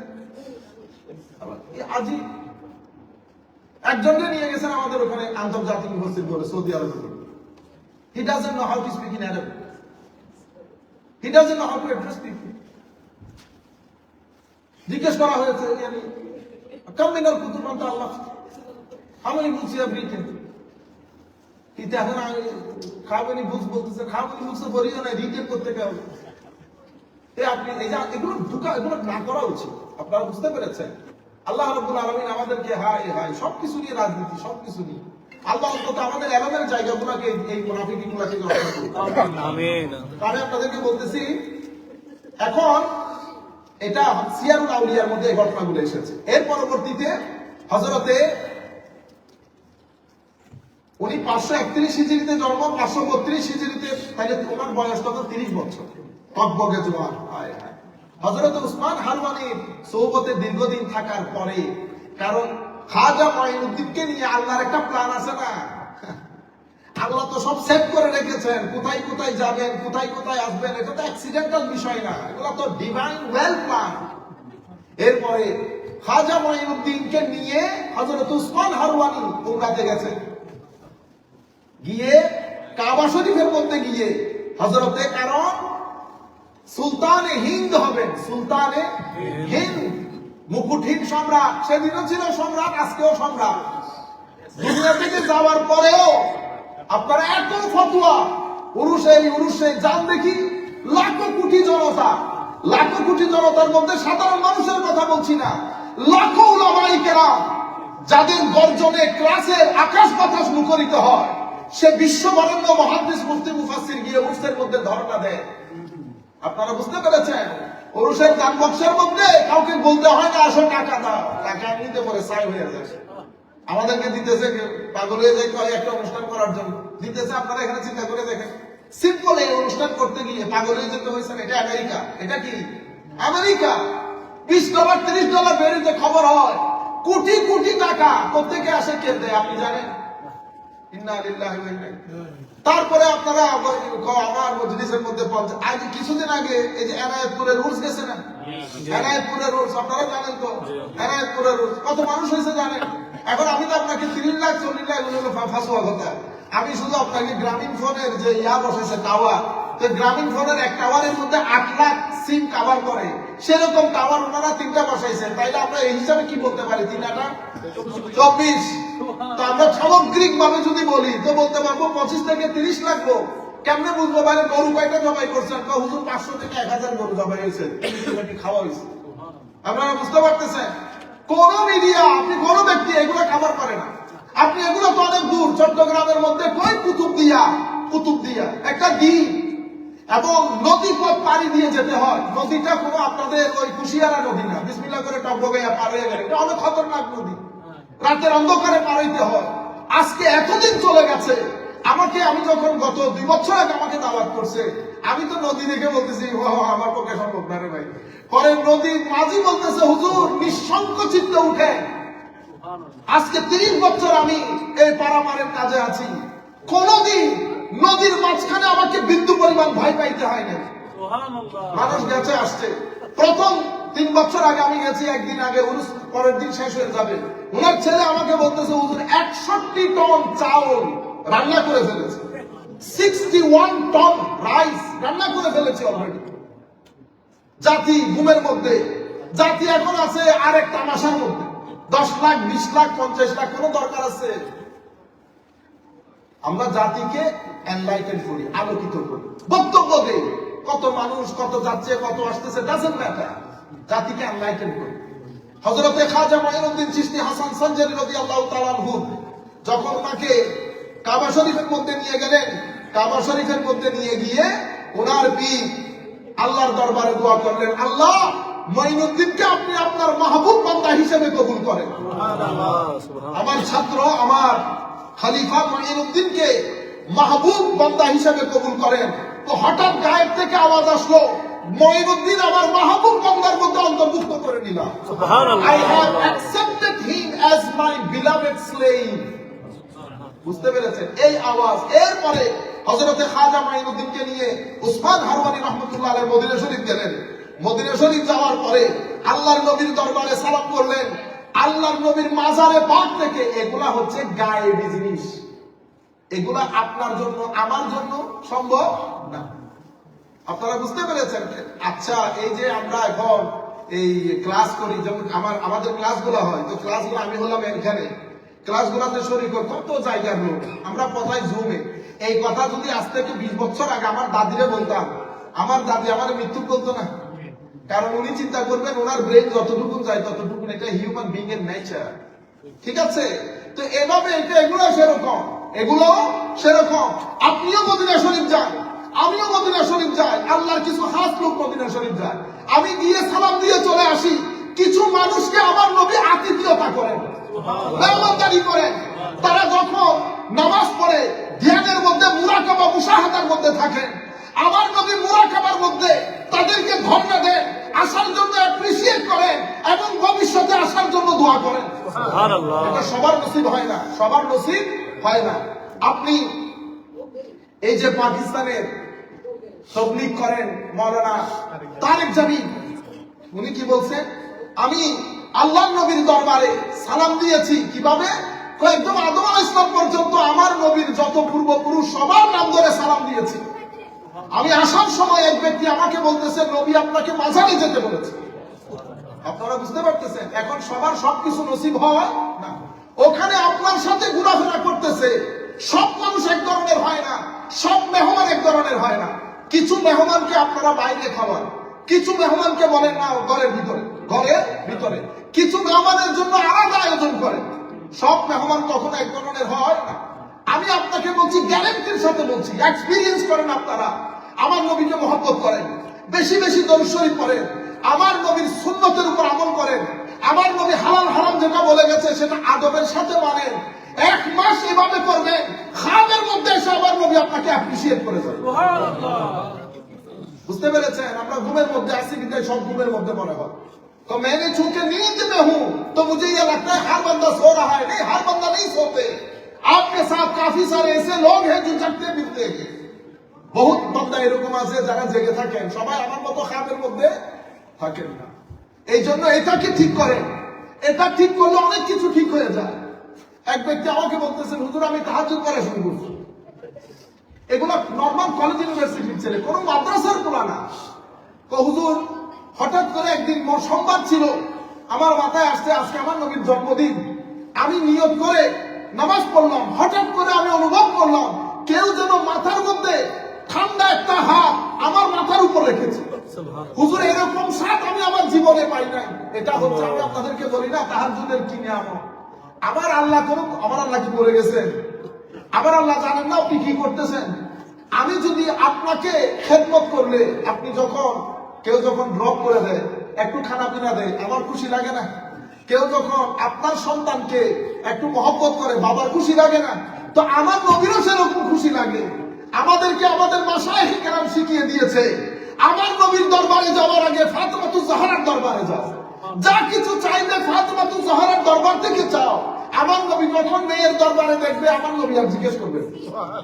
আজি একজনকে নিয়ে গেছেন আমাদের ওখানে আন্তর্জাতিক মসজিদ বলে, Saudi Arab. He doesn't know how to speak in Arabic. He doesn't know how to address people. জিজ্ঞেস করা হয়েছে, কমিনাল কুতুব আনতা আল্লাহ, how many books you have written? কিন্তু এখন how many books বলতেছে, how many books বলিও না, রিটেন করতে কেউ। আপনি এই যে এগুলো এগুলো না করা উচিত। আপনারা বুঝতে পেরেছেন? আল্লাহ রাব্বুল আলামিন আমাদেরকে হায় হায় সবকিছু নিয়ে রাজনীতি, সবকিছু নিয়ে আল্লাহ অন্তত আমাদের এলামের জায়গাগুলোকে এই মুনাফিকগুলোকে রক্ষা করুন। আমিন। আমি আপনাদেরকে বলতেছি, এখন এটা সিয়ারুল আউলিয়ার মধ্যে এই ঘটনাগুলো এসেছে। এর পরবর্তীতে হযরতে উনি 531 হিজরিতে জন্ম, 532 হিজরিতে, তাহলে ওনার বয়স তত 30 বছর। টকবগে জওয়ান। হায় হায়। হযরত উসমান হারওয়ানির সোহবতে দীর্ঘদিন থাকার পরে, কারণ খাজা মাইনুদ্দিনকে নিয়ে আল্লাহর একটা প্ল্যান আছে না? আল্লাহ তো সব সেট করে রেখেছেন, কোথায় কোথায় যাবেন, কোথায় কোথায় আসবেন। এটা তো অ্যাক্সিডেন্টাল বিষয় না, এগুলো তো ডিভাইন ওয়েল প্ল্যান। এরপরে খাজা মাইনুদ্দিনকে নিয়ে হযরত উসমান হারওয়ানি উমরাতে গেছেন। গিয়ে কাবা শরীফের মধ্যে গিয়ে হযরতে, কারণ সুলতানে হিন্দ হবেন, সুলতানে হিন্দ, মুকুটহীন সম্রাট। সেদিনও ছিল সম্রাট, আজকেও সম্রাট। দুনিয়া থেকে যাওয়ার পরেও আপনারা এত ফতোয়া, উরুসে যান দেখি, লাখো কোটি জনতা, লাখো কোটি জনতার মধ্যে সাধারণ মানুষের কথা বলছি না, লাখো উলামায়ে কেরাম যাদের গর্জনে ক্লাসের আকাশ বাতাস মুখরিত হয়, সে বিশ্ববরেণ্য মুহাদ্দিস মুফতি মুফাসসির গিয়ে উরুসের মধ্যে ধর্ণা দেয়। আপনারা বুঝতে পেরেছেন? পুরুষের দান বক্সের মধ্যে কাউকে বলতে হয় না আসো টাকা দাও, টাকা এমনিতে পরে সাই হয়ে যায়। আমাদেরকে দিতেছে, পাগল হয়ে যায় একটা অনুষ্ঠান করার জন্য দিতেছে। আপনারা এখানে চিন্তা করে দেখেন, সিম্পল এই অনুষ্ঠান করতে গিয়ে পাগল হয়ে যেতে হয়েছে। এটা আমেরিকা। এটা কি আমেরিকা? $20 $30 বেরিতে খবর হয়, কোটি কোটি টাকা কোত্থেকে আসে, কে দেয় আপনি জানেন? ইন্না লিল্লাহি ওয়া ইন্না ইলাইহি। তারপরে আপনারা আমার মজলিসের মধ্যে পৌঁছে, আজ কিছুদিন আগে এই যে এনায়েতপুরের রুলস গেছে না, এনায়েতপুরের রুলস আপনারা জানেন তো? এনায়েতপুরের রুলস কত মানুষ হয়েছে জানেন? এখন আমি তো আপনাকে 30 লাখ 40 লাখ ফাঁসুয়া কথা, আমি শুধু আপনাকে গ্রামীণ ফোনের যে বসেছে টাওয়ার, তো গ্রামীণ ফোনের এক টাওয়ারের মধ্যে 8 লাখ সিম কভার করে, সেরকম টাওয়ার ওনারা 3টা বসাইছেন। তাইলে আমরা এই হিসাবে কি বলতে পারি? 3 8 24। তো আমরা সামগ্রিক ভাবে যদি বলি তো বলতে পারবো 25 থেকে 30 লাখ লোক। কেমনে বুঝবো? মানে গরু কয়টা জবাই করছেন? হুজুর 500 থেকে 1000 গরু জবাই হয়েছে, খাওয়া হয়েছে। আপনারা বুঝতে পারতেছেন? কোন মিডিয়া, আপনি কোন ব্যক্তি এগুলো খাবার করে না। আপনি এগুলো তো অনেক দূর, চট্টগ্রামের মধ্যে কই কুতুবদিয়া একটা দ্বীপ, এবং নদী পথ পাড়ি দিয়ে যেতে হয়। নদীটা কোনো আপনাদের ওই কুশিয়ারা নদী না, বিসমিল্লাহ করে টকবগাইয়া পার হয়ে গেলে, এটা অনেক খতরনাক নদী। রাতের অন্ধকারে পার হইতে হয়। আজকে এতদিন চলে গেছে, আমি যখন গত 2 বছর আগে আমাকে দাওয়াত করছে, আমি তো নদী দেখে বলতেছি আমার পক্ষে সম্ভব না রে ভাই। পরে নদী মাঝি বলতেছে, হুজুর নিঃসংকোচিত উঠে, আজকে 30 বছর আমি এই পারাপারের কাজে আছি, কোনদিন নদীর মাঝখানে আমাকে বিন্দু পরিমাণ ভয় পাইতে হয় না। মানুষ গেছে আসছে। প্রথম 3 বছর আগে আমি গেছি, একদিন আগে উরুস, পরের দিন শেষ হয়ে যাবে। ওনার ছেলে আমাকে বলতেছে, হুজুর 61 টন চাউল রান্না করে ফেলেছে, 61 টন রাইস রান্না করে ফেলেছে অলরেডি। জাতি ঘুমের মধ্যে, জাতি এখন আছে আরেক তামাশার মধ্যে। 10 লাখ 20 লাখ 50 লাখ কোন দরকার আছে? আমরা জাতিকে এনলাইটেন করি, আলোকিত করি, বক্তব্য দেই, কত মানুষ কত যাচ্ছে কত আসতেছে ডাজন্ট ম্যাটার, জাতিকে এনলাইটেন করি। হযরতে খাজা মাইনুদ্দিন চিশতি হাসান সঞ্জারি রাদিয়াল্লাহু তাআলা আনহু যখন ওনাকে কাবা শরীফের মধ্যে নিয়ে গেলেন, কাবা শরীফের মধ্যে নিয়ে গিয়ে ওনার পীর আল্লাহর দরবারে দোয়া করলেন, আল্লাহ মাইনুদ্দিনকে আপনি আপনার মাহবুব বান্দা হিসেবে কবুল করেন। আমার ছাত্র আমার খলিফা মাইনুদ্দিনকে মাহবুব বান্দা হিসেবে কবুল করেন। তো হঠাৎ গায়েব থেকে আওয়াজ আসলো, মাইনুদ্দিন আমার মাহবুব বান্দার মধ্যে অন্তর্ভুক্ত করে নিলাম। I have accepted him as my beloved slave. বুঝতে পেরেছেন এই আওয়াজ? এরপরে হযরতে খাজা মাইনুদ্দিনকে নিয়ে উসমান হারওয়ানি রাহমাতুল্লাহ আলাইহি মদিনা শরীফ গেলেন। মদিনা শরীফ যাওয়ার পরে আল্লাহর নবীর দরবারে সালাম করলেন। আল্লাহর নবীর মাজারে পাক থেকে, এগুলা হচ্ছে গায়েবী জিনিস, এগুলা আপনার জন্য আমার জন্য সম্ভব না। আপনারা বুঝতে পেরেছেন? আচ্ছা, এই যে আমরা এখন এই ক্লাস করি, যেমন আমাদের ক্লাসগুলো হয়, তো ক্লাসগুলো আমি হলাম এখানে, ক্লাসগুলোতে শরীক কত জায়গার লোক, আমরা কোথায় জুমে। এই কথা যদি আজ থেকে 20 বছর আগে আমার দাদিরে বলতাম, আমার দাদি আমার মৃত্যু বলতো না। কারণ উনি চিন্তা করবেন ওনার ব্রেন যতটুকু যায় ততটুকু, এটা হিউম্যান বিং এর নেচার। ঠিক আছে? তো এভাবে এগুলো সেরকম, এগুলো সেরকম। আপনিও মদিনা শরীফ যান, আমিও মদিনা শরীফ যাই, আল্লাহর কিছু খাস লোক মদিনা শরীফ যায়, আমি গিয়ে সালাম দিয়ে চলে আসি। কিছু মানুষকে আমার নবী আতিথেয়তা করেন, মেহমানদারি করেন। তারা যখন নামাজ পড়ে ধ্যানের মধ্যে, মুরাকাবা মুশাহাদার মধ্যে থাকেন, আমার নবী মুরাকাবার মধ্যে তাদেরকে ধন্যবাদ দেন, আসার জন্য অ্যাপ্রিসিয়েট করেন এবং ভবিষ্যতে আসার জন্য দোয়া করেন। সুবহানাল্লাহ। এটা সবার নসিব হয় না, সবার নসিব হয় না। আপনি এই যে পাকিস্তানের তাবলীগ করেন মাওলানা তারেক জামিল, উনি কি বলছেন? আমি আল্লাহর নবীর দরবারে সালাম দিয়েছি। কিভাবে? একদম আদম আলাইহিস সালাম পর্যন্ত আমার নবীর যত পূর্বপুরুষ সবার নাম ধরে সালাম দিয়েছি। আমি আসার সময় এক ব্যক্তি আমাকে বলতেছে, নবী আপনাকে মাজারে যেতে বলেছে। আপনারা বুঝতে পারতেছেন? এখন সবার সবকিছু নসিব হয় না। ওখানে আপনার সাথে ঘোরাফেরা করতেছে, সব মানুষ এক ধরনের হয় না, সব মেহমান এক ধরনের হয় না। কিছু মেহমানকে আপনারা বাইরে খাওয়ান, কিছু মেহমানকে বলেন না ঘরের ভিতরে, ঘরের ভিতরে। কিছু মেহমানের জন্য আলাদা আয়োজন করেন। সব মেহমান কখনো এক ধরনের হয় না। আমি আপনাকে বলছি, গ্যারান্টির সাথে বলছি, এক্সপেরিয়েন্স করেন আপনারা। আমার নবীকে মহব্বত করেন, বেশি বেশি দরুদ শরীফ পড়েন, আমার নবীর সুন্নতের উপর আমল করেন। আমার নবী হালাল হারাম যেটা বলে গেছে সেটা আদবের সাথে মানেন। 1 মাস এভাবে করবেন, খামের মধ্যে এসে আমার নবী আপনাকে অ্যাপ্রিসিয়েট করে যাবে। সুবহানাল্লাহ। বুঝতে পেরেছেন? আমরা ঘুমের মধ্যে আছি, কিন্তু সব ঘুমের মধ্যে মনে হয়। तो मैंने चूंकि नींद में हूं तो मुझे ये लगता है हर बंदा सो रहा है। नहीं, हर बंदा नहीं सोते। आपके साथ काफी सारे ऐसे लोग हैं जो जगते फिरते हैं। बहुत बंदा এরকম আছে যারা জেগে থাকেন, সবাই আমার মতো খামের মধ্যে থাকেন না। এই জন্য এটাকে ঠিক করেন, এটা ঠিক করলে অনেক কিছু ঠিক হয়ে যায়। এক ব্যক্তি আমাকে বলতেছেন, হুজুর আমি তাহাজ্জুদ পড়া শুরু করছি। এগুলো নরমাল কলেজ ইউনিভার্সিটির ছেলে, কোন মাদ্রাসার পোলা না। তো হুজুর হঠাৎ করে একদিন সোমবার ছিল, আমার মাথায় আসছে আজকে আমার নবীর জন্মদিন। আমি নিয়ত করে নামাজ পড়লাম, হঠাৎ করে আমি অনুভব করলাম কেউ যেন মাথার মধ্যে ঠান্ডা একটা হাত আমার মাথার উপর রেখেছে। হুজুর এরকম সাথ আমি আমার জীবনে পাই নাই। এটা হচ্ছে, আমি আপনাদেরকে বলি না তাহাজ্জুদের কি নিয়ামত। আমার আল্লাহ কি করে গেছেন? আমার আল্লাহ জানেন না আপনি কি করতেছেন। আমি যদি আপনাকে খেদমত করলে, আপনি কেউ যখন ড্রপ করে দেয়, একটু খানা পিনা দেয়, আমার খুশি লাগে না? কেউ যখন আপনার সন্তানকে একটু মহব্বত করে, বাবার খুশি লাগে না? তো আমার নবীরও সেরকম খুশি লাগে। আমাদেরকে আমাদের মাশায়েখ কেরাম শিখিয়ে দিয়েছে, আমার নবীর দরবারে যাওয়ার আগে ফাতেমাতুজ জাহরার দরবারে যাও। যা কিছু চাইলে ফাতেমাতুজ জাহরার দরবার থেকে চাও। আমার নবী যখন মেয়ের দরবারে দেখবে, আমার নবী আর জিজ্ঞেস করবে।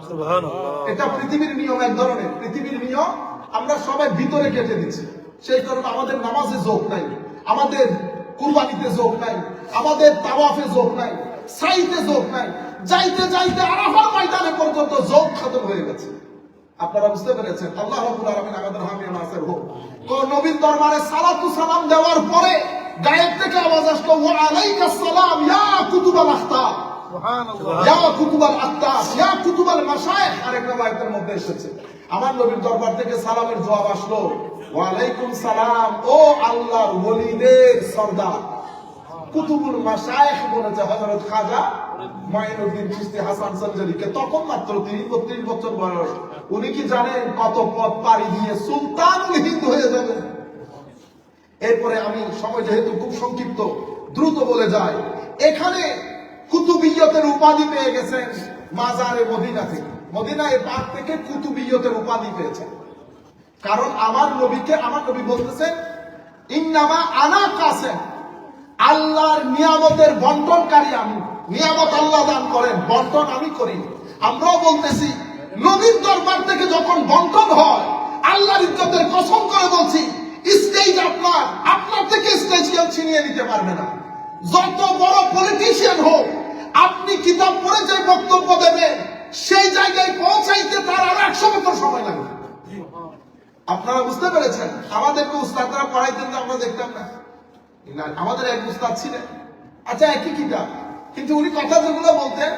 সুবহানাল্লাহ। এটা পৃথিবীর নিয়ম, এক ধরনের পৃথিবীর নিয়ম আমরা সবাই ভিতরে কেটে দিচ্ছি। সেই কারণে আমাদের নামাজে যোগ নাই, আমাদের কুরবানিতে যোগ নাই, আমাদের তাওয়াফে যোগ নাই, সাইতে যোগ নাই। যাইতে যাইতে আরাফার ময়দানে পর্যন্ত যোগ খতম হয়ে গেছে। আপনারা বুঝতে পেরেছেন? আল্লাহ রাব্বুল আলামিন আমাদের হামিয়া নাসির হোক। কোন নবীর দরবারে সালাতু সালাম দেওয়ার পরে গায়েব থেকে আওয়াজ আসলো, ওয়া আলাইকাস সালাম ইয়া কুতুবাল আখতার, সুবহানাল্লাহ, ইয়া কুতুবাল আখতার, ইয়া কুতুবাল মাশায়েখ। আরেক রাওয়ায়াতের মধ্যে এসেছে আমার নবীর দরবার থেকে সালামের জবাব আসলো, ওয়া আলাইকুম সালাম ও আল্লাহর ওলিদের সরদার। কুতুবুল মাশায়েখ বলেছে হযরত খাজা মাইনুদ্দিন চিশতি হাসান সঞ্জারিকে, তখন মাত্র ৩৩ বছর বয়স। উনি কি জানেন কত পথ পাড়ি দিয়ে সুলতানুল হিন্দ হয়ে যাবে? এরপরে আমি সময় যেহেতু খুব সংক্ষিপ্ত দ্রুত বলে যাই, এখানে কুতুবিয়তের উপাধি পেয়ে গেছেন মাজারে মদিনা থেকে। মদিনায় পাক থেকে কুতুবিয়তের উপাধি পেয়েছেন। কারণ আমার নবী বলতেছেন, ইন্নামা আনা কাসেম, আল্লাহর নিয়ামতের বন্টনকারী আমি। নিয়ামত আল্লাহ দান করেন, বন্টন আমি করি। আমরাও বলতেছি নবীর দরবার থেকে যখন বন্টন হয়, আল্লাহর ইজ্জতের কসম করে বলছি, স্টেজ আপনার থেকে স্টেজ কেউ ছিনিয়ে নিতে পারবে না। যত বড় পলিটিশিয়ান হোক, আপনি কিতাব পড়ে যে বক্তব্য দেবেন, সেই জায়গায় পৌঁছাইতে তার আর 100 বছর সময় লাগবে। আপনারা বুঝতে পেরেছেন? আমাদেরকে উস্তাদরা পড়াইতেন, আমরা দেখতাম না। আমাদের এক উস্তাদ ছিলেন, আচ্ছা একই কিতাব, কিন্তু উনি কথা যেগুলো বলতেন,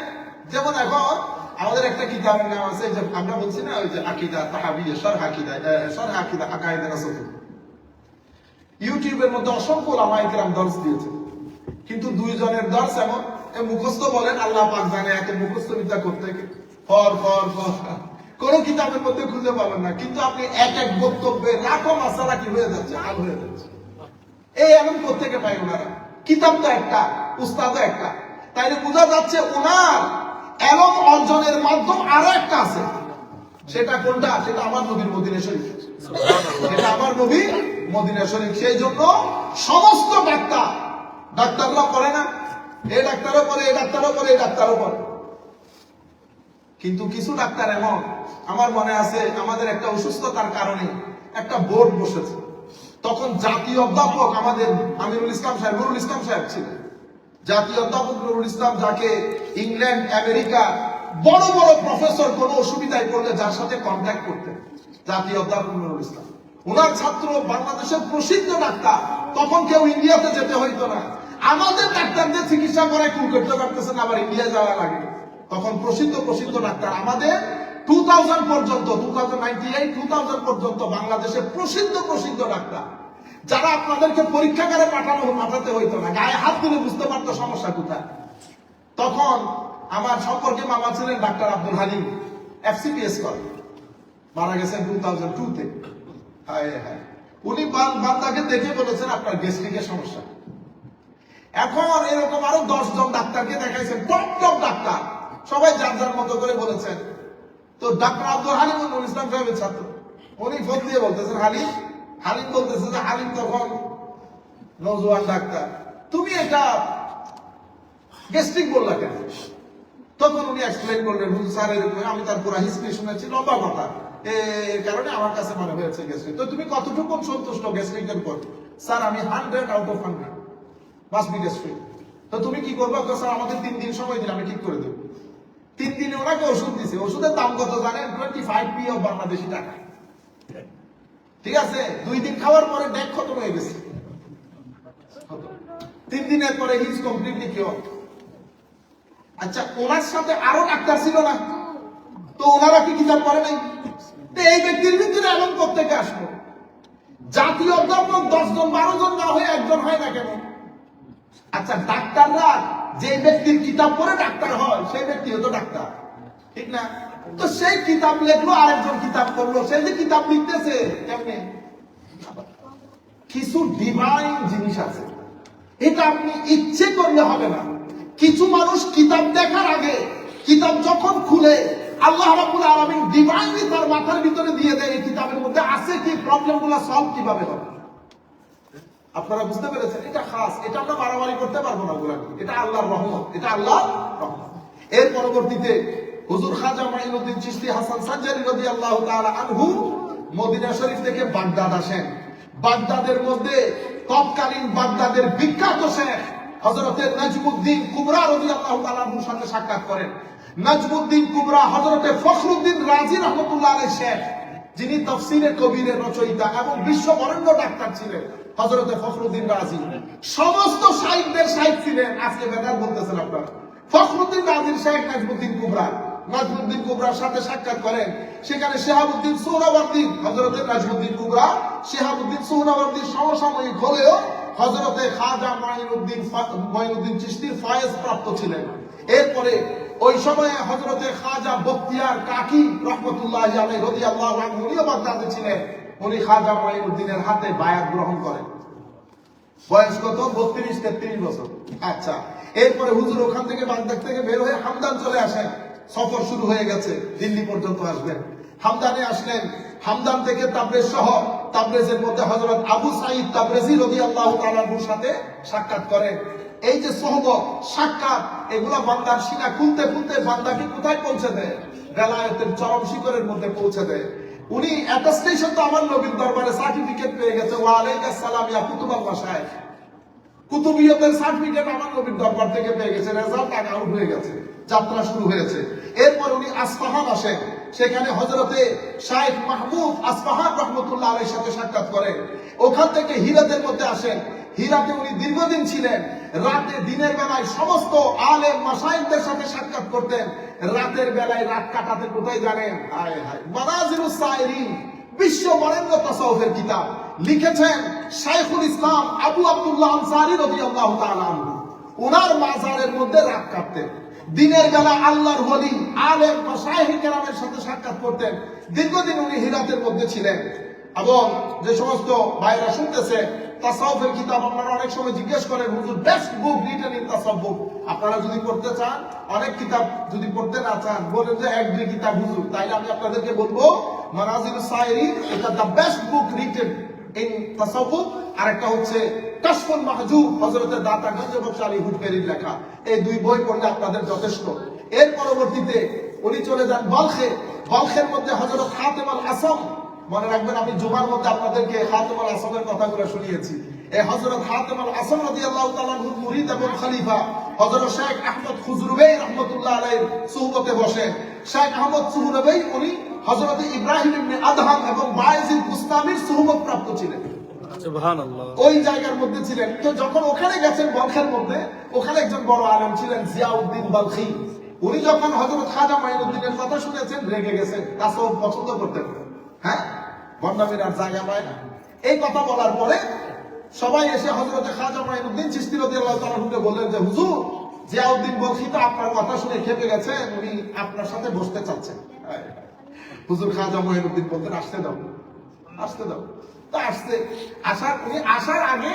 যেমন এখন আমাদের একটা কিতাবের নাম আছে, যে আমরা বলছি না, ওই যে আকিদা তাহাবিয়া, শরহ আকিদা আকায়েদ রাসূল। ইউটিউবের মধ্যে অসংখ্য উলামায়ে কেরাম দর্স দিয়েছে, কিন্তু দুইজনের দর্স এমন, মুখস্থ বলেন আল্লাহ পাক জানে, এত মুখস্থ বিদ্যা করতে ফর কোন কিতাবের মধ্যে খুঁজে পাবেন না। কিন্তু আপনি এক এক বক্তব্যে লাখো মাসালা কি হয়ে যাচ্ছে, হাল হয়ে যাচ্ছে। এই এমন কোত্থেকে পাই ওনারা? কিতাব তো একটা, উস্তাদও একটা। তাইলে বোঝা যাচ্ছে ওনার এলম অর্জনের মাধ্যম আরো একটা আছে। সেটা কোনটা? সেটা আমার নবীর মদিনা শরীফ। সেটা আমার নবীর মদিনা শরীফ। সেই জন্য সমস্ত ডাক্তাররা করে না, এই ডাক্তারও করে, এই ডাক্তারও করে, এই ডাক্তারও করে। কিন্তু কিছু ডাক্তার এমন, আমার মনে আছে আমাদের একটা অসুস্থতার কারণে একটা বোর্ড বসেছে। তখন জাতীয় অধ্যাপক আমাদের আমিরুল ইসলাম সাহেব, নুরুল ইসলাম সাহেব ছিলেন। জাতীয় অধ্যাপক নুরুল ইসলাম, যাকে ইংল্যান্ড, আমেরিকা বড় বড় প্রফেসর কোনো অসুবিধায় পড়লে যার সাথে কন্ট্যাক্ট করতেন, জাতীয় অধ্যাপক নুরুল ইসলাম। ওনার ছাত্র বাংলাদেশের প্রসিদ্ধ ডাক্তার। তখন কেউ ইন্ডিয়াতে যেতে হইতো না। আমাদের ডাক্তারদের চিকিৎসা করায় কেউ করতে পারতেছেন, আবার ইন্ডিয়া যাওয়া লাগে। তখন প্রসিদ্ধ ডাক্তার আমাদের 2000 পর্যন্ত, 2098, 2000 পর্যন্ত বাংলাদেশে প্রসিদ্ধ ডাক্তার, যারা আপনাদেরকে পরীক্ষাগারে পাঠাতে হইতো না, গায়ে হাত দিলে বুঝতে পারতো সমস্যা কোথায়। তখন আমার সম্পর্কে মামা ছিলেন ডাক্তার আব্দুল হালিম, FCPS করে, মারা গেছেন 2002-তে। উনি বান্দাকে দেখে বলেছেন আপনার গ্যাস্ট্রিকের সমস্যা। এখন এরকম আরো 10 জন ডাক্তারকে দেখাইছেন, টপ ডাক্তার, সবাই যার মতো করে বলেছেন। তো ডাক্তার আব্দুল হালিম নুরুল ইসলাম সাহেবের ছাত্র, উনি ফোন দিয়ে বলতেছেন হালিম বলতেছে যে, হালিম তখন নওজোয়ান ডাক্তার, তুমি এটা গ্যাস্ট্রিক বললা কেন? তখন উনি এক্সপ্লেইন করলেন, স্যার এরকম, আমি তার পুরো হিস্ট্রি শুনেছি, লম্বা কথা, এর কারণে আমার কাছে মনে হয়েছে গ্যাস্ট্রিক। তো তুমি কতটুকু সন্তুষ্ট গ্যাস্ট্রিকের পর? স্যার আমি 100 out of 100 must be gastric. তো তুমি কি করবে? স্যার আমাদের 3 দিন সময় দিন, আমি ঠিক করে দেবো। 3 দিনে ওনাকে ওষুধ দিছে। ওষুধের দাম কত জানেন? 25p of বাংলাদেশি টাকা। ঠিক আছে, 2 দিন খাওয়ার পরে ডেট খতম হয়ে গেছে। 3 দিনের পরে হি ইজ কমপ্লিটলি কিওর। আচ্ছা, ওনার সাথে আরো ডাক্তার ছিল না? তো ওনারা কি কিতাব পড়ে নাই? এই ব্যক্তির ভিতরে এমন প্রত্যেকে আসলো। জাতীয় অধ্যাপক 10 জন 12 জন না হয়ে একজন হয় না কেন? আচ্ছা, ডাক্তাররা যে ব্যক্তির কিতাব পড়ে ডাক্তার হয়, সেই ব্যক্তি হতো ডাক্তার, ঠিক না? তো সেই কিতাব লেখলো, আরেকজন কিতাব পড়লো, সেই যে কিতাব লিখতেছে কেমনে? কিছু ডিভাইন জিনিস আছে, এটা আপনি ইচ্ছে করলে হবে না। কিছু মানুষ কিতাব দেখার আগে, কিতাব যখন খুলে, আল্লাহ রাব্বুল আলামিন ডিভাইনলি তার মাথার ভিতরে দিয়ে দেয় এই কিতাবের মধ্যে আছে কি, প্রবলেমগুলো সলভ কিভাবে হবে। আপনারা বুঝতে পেরেছেন? এটা খাস, এটা আমরা মারামারি করতে পারবো না। এটা আল্লাহর রহমত, এটা আল্লাহর রহমত। এর পরবর্তীতে হুজুর খাজা মাইনুদ্দিন চিশতি হাসান সানজারি রাদিয়াল্লাহু তাআলা আনহু মদিনা শরীফ থেকে বাগদাদ আসেন। বাগদাদের মধ্যে তৎকালীন বাগদাদের বিখ্যাত শেখ হযরতে নাজমুদ্দিন কুবরা রাদিয়াল্লাহু তাআলা আনহুর সাথে সাক্ষাৎ করেন। নাজমুদ্দিন কুবরা হযরতে ফখরুদ্দিন রাজি রহমাতুল্লাহ আলাইহি শেখ, যিনি তাফসীরে কবিরের রচয়িতা এবং বিশ্ববরেণ্য ডাক্তার ছিলেন হযরতে ফখরুদ্দিন রাজি, সমস্ত সাহিত্যের সাহিত্য ছিলেন। আজকে বেদাত বলতেছেন আপনারা। ফখরুদ্দিন রাজির শেখ নাজমুদ্দিন কুবরা, নাজমুদ্দিন কুবরার সাথে সাক্ষাৎ করেন। সেখানে শিহাবুদ্দিন সুহরাওয়ার্দী, হযরতে নাজমুদ্দিন কুবরা শিহাবুদ্দিন সুহরাওয়ার্দীর সমসাময়িক হলেও হযরতে খাজা মাইনুদ্দিন চিশতির ফয়েজ প্রাপ্ত ছিলেন। এরপরে ওই সময়ে হযরতে খাজা বখতিয়ার কাকি রহমতুল্লাহি আলাইহি রাদিয়াল্লাহু আনহু উনিও বাগদাদে ছিলেন। উনি খাজা মাইনুদ্দিনের হাতে বায়াত গ্রহণ করেন। বয়স কত? 32-33 বছর। আচ্ছা, এরপরে হুজুর ওখান থেকে বাগদাদ থেকে বের হয়ে হামদান চলে আসেন। সফর শুরু হয়ে গেছে, দিল্লি পর্যন্ত আসবেন। হামদানে আসলেন। হামদান থেকে তাবরেজ শহর, তাবরেজের মধ্যে হযরত আবু সাঈদ তাবরেজি রাদিয়াল্লাহু তাআলা আনহুর সাথে সাক্ষাৎ করেন। এই যে সোহবত, সাক্ষাৎ, এগুলা বান্দার সিনা খুলতে খুলতে বান্দাকে কোথায় পৌঁছে দেয়? বেলায়েতের চরম শিখরের মধ্যে পৌঁছে দেয়। উনি অ্যাটাস্টেশন তো আমার নবীর দরবারে সার্টিফিকেট পেয়ে গেছে, ওয়া আলাইকাস সালাম ইয়া কুতুবাল মাশায়েখ, কুতুবিয়তের সার্টিফিকেট আমার নবীর দরবার থেকে পেয়ে গেছে। রেজাল্ট আউট হয়ে গেছে, যাত্রা শুরু হয়েছে। এরপর উনি আসফাহান আসেন। সেখানে হযরতে শাইখ মাহমুদ আসফাহান রাহমাতুল্লাহ আলাইহির সাথে সাক্ষাৎ করেন। ওখান থেকে হিরাতের মধ্যে আসেন। হিরাতে উনি দীর্ঘদিন ছিলেন। রাতে, দিনের বেলায় সমস্ত আলেম মাশায়েখদের সাথে সাক্ষাৎ করতেন। রাতের বেলায় রাত কাটাতে কোথায় জানেন? হায় হায়, মানাজিরুস সাইরিন, বিশ্ব বরেণ্য তাসাউফের কিতাব লিখেছেন শাইখুল ইসলাম আবু আব্দুল্লাহ আনসারী রাদিয়াল্লাহু তাআলা আনহু। ওনার মাজারের মধ্যে রাত কাটতেন। দিনের বেলা আল্লাহর ওলি আলেম মাশায়েখ কেরামের সাথে সাক্ষাৎ করতেন। দীর্ঘদিন উনি হিরাতের মধ্যে ছিলেন। এবং যে সমস্ত ভাইরা শুনতেছে তাসাউফের কিতাব, আপনারা অনেক সময় জিজ্ঞেস করেন হুজুর বেস্ট বুক রিটেন ইন তাসাউফ, আপনারা যদি পড়তে চান, অনেক কিতাব যদি পড়তে না চান, বলেন যে এক দুই কিতাব হুজুর, তাইলে আমি আপনাদেরকে বলবো মানাজিরুস সাইরিন, এটা the best book written in তাসাউফ। আর একটা হচ্ছে কাশফুল মাহজুব, হযরতে দাতা গঞ্জ বখশ আলী হুজবেরির লেখা। এই দুই বই পড়লে আপনাদের যথেষ্ট। এর পরবর্তীতে উনি চলে যান বলখে। বলখের মধ্যে হযরত হাতেম আল আসম, মনে রাখবেন আমি জুমার মধ্যে আপনাদেরকে হাতেম আল আসমের কথাগুলো শুনিয়েছি। এই হযরত হাতেম আল আসম রাদিয়াল্লাহু তাআলা আনহুর মুরিদ এবং খলিফা হযরত শেখ আহমদ খুজরুবী রাহমাতুল্লাহ আলাইহির সুহবতে বসে। শেখ আহমদ খুজরুবী উনি হযরত ইব্রাহিম ইবনে আদহাম এবং বায়েজিদ বুস্তামির সুহবত প্রাপ্ত ছিলেন। সুবহানাল্লাহ, ওই জায়গার মধ্যে ছিলেন। তো যখন ওখানে গেছেন বলখের মধ্যে, ওখানে একজন বড় আলেম ছিলেন জিয়াউদ্দিন বালখি। উনি যখন হযরত খাজা মাইনুদ্দিনের কথা শুনেছেন রেগে গেছেন, তাসাউফ পছন্দ করতেন। হ্যাঁ, বন্দামির আর জায়গা পায় না। এই কথা বলার পরে সবাই এসে হযরতে খাজা মাইনুদ্দিন চিশতি রাদিয়াল্লাহু তাআলা আনহুকে বললেন যে হুজুর, জিয়াউদ্দিন বালখি তো আপনার কথা শুনে খেপে গেছে, উনি আপনার সাথে বসতে চাচ্ছেন। হুজুর খাজা মাইনুদ্দিন বলতেন আসতে দাও, আসতে দাও। তো আসছে, উনি আসার আগে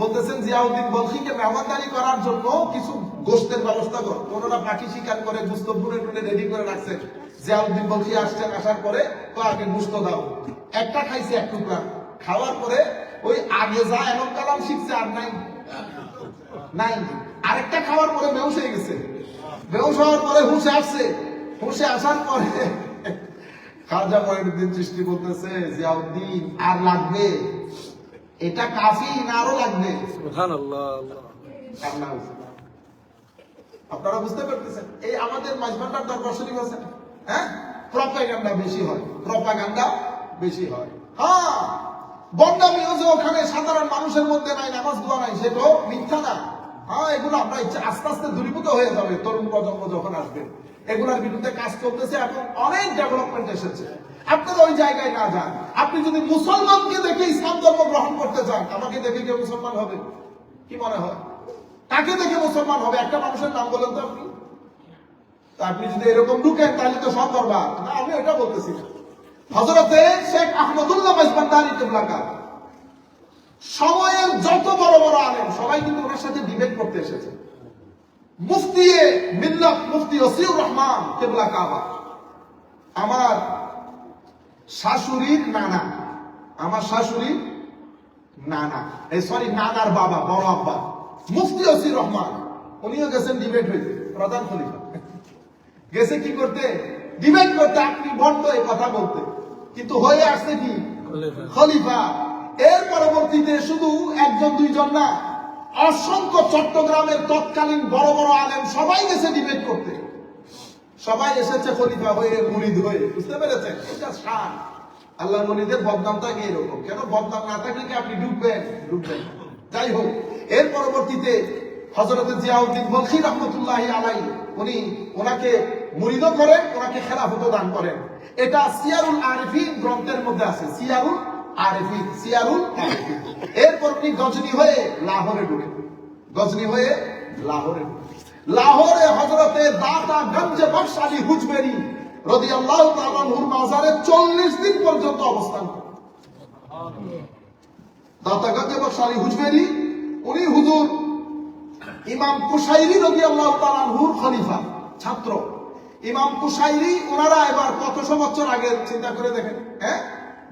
বলতেছেন জিয়াউদ্দিন বালখিকে মেহমানদারি করার জন্য কিছু গোশতের ব্যবস্থা কর। ওনারা পাখি শিকার করে গোশত ভুনে টুনে রেডি করে রাখছে। জিয়াউদ্দিন বালখি আসছেন, আসার পরে তো আগে গোশত দাও। একটা খাইছে, এক টুকরা খাওয়ার পরে ওই আগে যা এমন কালাম শিখছে আর নাই নাই। আরেকটা খাওয়ার পরে বেহুশ হয়ে গেছে। বেহুশ হওয়ার পরে হুঁশে আসছে। হুঁশে আসার পরে খাজা মাইনুদ্দিন চিশতি বলতেছে জিয়াউদ্দিন আর লাগবে, এটা কাফি না আরো লাগবে? সুবহানাল্লাহ। আপনারা বুঝতে পারতেছেন এই আমাদের মাঝবান্ডার দরবার শরীফ আছে, হ্যাঁ, প্রপাগান্ডা বেশি হয়, প্রপাগান্ডা বেশি হয়। হ্যাঁ, বন্ডামিও যে ওখানে সাধারণ মানুষের মধ্যে নাই, নামাজ দোয়া নাই, সেটাও মিথ্যা না। হ্যাঁ, এগুলো আমরা আস্তে আস্তে দূরীভূত হয়ে যাবে তরুণ প্রজন্ম যখন আসবে। এগুলোর বিরুদ্ধে কাজ করতেছে এবং অনেক ডেভেলপমেন্ট এসেছে। আপনারা ওই জায়গায় না যান। আপনি যদি মুসলমানকে দেখে ইসলাম ধর্ম গ্রহণ করতে চান, আমাকে দেখে কেউ মুসলমান হবে? কি মনে হয় কাকে দেখে মুসলমান হবে? একটা মানুষের নাম বলেন তো আপনি। আপনি যদি এরকম ঢুকেন তাহলে তো সব বরবাদ। না, আমি এটা বলতেছি না। হযরতে শেখ আহমদুল্লাহ মাইজবান্দারি কিবলাকার সময়ের যত বড় বড় আলেম সবাই কিন্তু ওনার সাথে ডিবেট করতে এসেছে। মুফতি মিল্লাত মুফতি ওসিউর রহমান কিবলা কাবা, আমার শাশুড়ির নানা, আমার শাশুড়ির নানা, সরি নানার বাবা, বড় আব্বা মুফতি ওসিউর রহমান, উনিও গেছেন ডিবেট হইতে। প্রধান খলিফা গেছে কি করতে? ডিবেট করতে। আপনি বন্ধ এই কথা বলতে, কিন্তু হয়ে আসছে কি খলিফা। এর পরবর্তীতে শুধু একজন দুইজন না, অসংখ্য চট্টগ্রামের তৎকালীন বড় বড় আলেম সবাই গেছে ডিবেট করতে। সবাই এসেছে খলিফা হয়ে, মুরিদ হয়ে, বুঝতে পেরেছেন? এটা শান। আল্লাহর ওলিদের বদনামটা এরকম। কেন বদনাম না থাকলে কি আপনি ডুববেন? ডুববেন। যাই হোক, এর পরবর্তীতে হযরত জিয়াউদ্দিন বলখী রাহমাতুল্লাহি আলাইহি উনি ওনাকে মুরিদও করেন, ওনাকে খেলাফতও দান করেন। এটা সিয়ারুল আরিফিন গ্রন্থের মধ্যে আছে। সিয়ারুল আরিফিন। এরপর উনি গজনী হয়ে লাহোরে ঢুকেন। গজনী হয়ে লাহোরে ঢুকেন। লাহোরে হযরতে দাতা গঞ্জ বখশ আলী হুজবেরি রাদিয়াল্লাহু তাআলা আনহুর মাজারে 40 দিন পর্যন্ত অবস্থান করেন। দাতা গঞ্জ বখশ আলী হুজবেরি উনি হুজুর ইমাম কুশাইরি রাদিয়াল্লাহু তাআলা আনহুর খলিফা, ছাত্র। ইমাম কুশাইরি ওনারা এবার কতশো বছর আগে চিন্তা করে দেখেন, হ্যাঁ,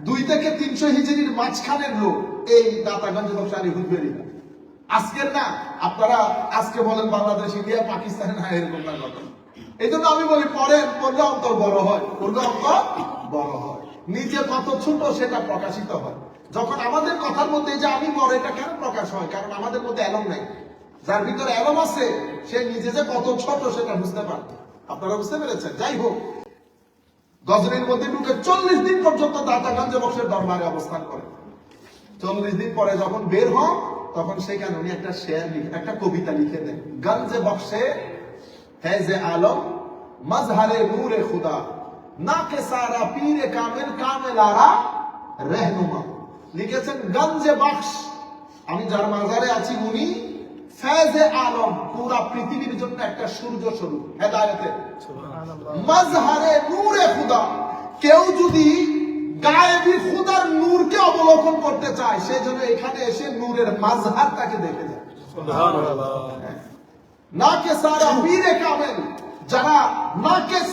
2 থেকে 300 হিজরির মাঝখানের লোক এই দাতাগঞ্জ বখশ আলী হুজবেরি। আজকের না, আপনারা আজকে বলেন বাংলাদেশ, ইন্ডিয়া, পাকিস্তান, না এরকম না কথা। এই জন্য আমি বলি পড়েন, পড়লে অন্তর বড় হয়, পড়লে অন্তর বড় হয়। নিজে কত ছোট সেটা প্রকাশিত হয়। যখন আমাদের কথার মধ্যে যে আমি বড়, এটা কেন প্রকাশ হয়? কারণ আমাদের মধ্যে এলম নাই। যার ভিতরে এলম আছে সে নিজে যে কত ছোট সেটা বুঝতে পারে। আপনারা বুঝতে পেরেছেন? যাই হোক, গজনীর মধ্যে ঢুকে 40 দিন পর্যন্ত দাতাগঞ্জ বখশের দরবারে অবস্থান করে। 40 দিন পরে যখন বের হন, তখন সেখানে উনি একটা শের লিখে, একটা কবিতা লিখে দেন। গঞ্জে বখশে ফैज़े आलम मजहरे नूरे खुदा ना के सारा पीरे कामिल कामिलारा रहनुमा। লিখেছেন গঞ্জে বখশ, আমি যার মাজারে আছি উনি ফैज़े आलम, পুরা পৃথিবীর জন্য একটা সূর্য স্বরূপ, হেদায়েতের। মজহরে নূরে খুদা, কেউ যদি গায়েবী খুদার নূরকে অবলোকন করতে চায়, সেজন্য এখানে এসে নূরের মাজহারটাকে দেখে যায়। সুবহানাল্লাহ। নাকে সারা পীরে কামেল, যারা নাকেস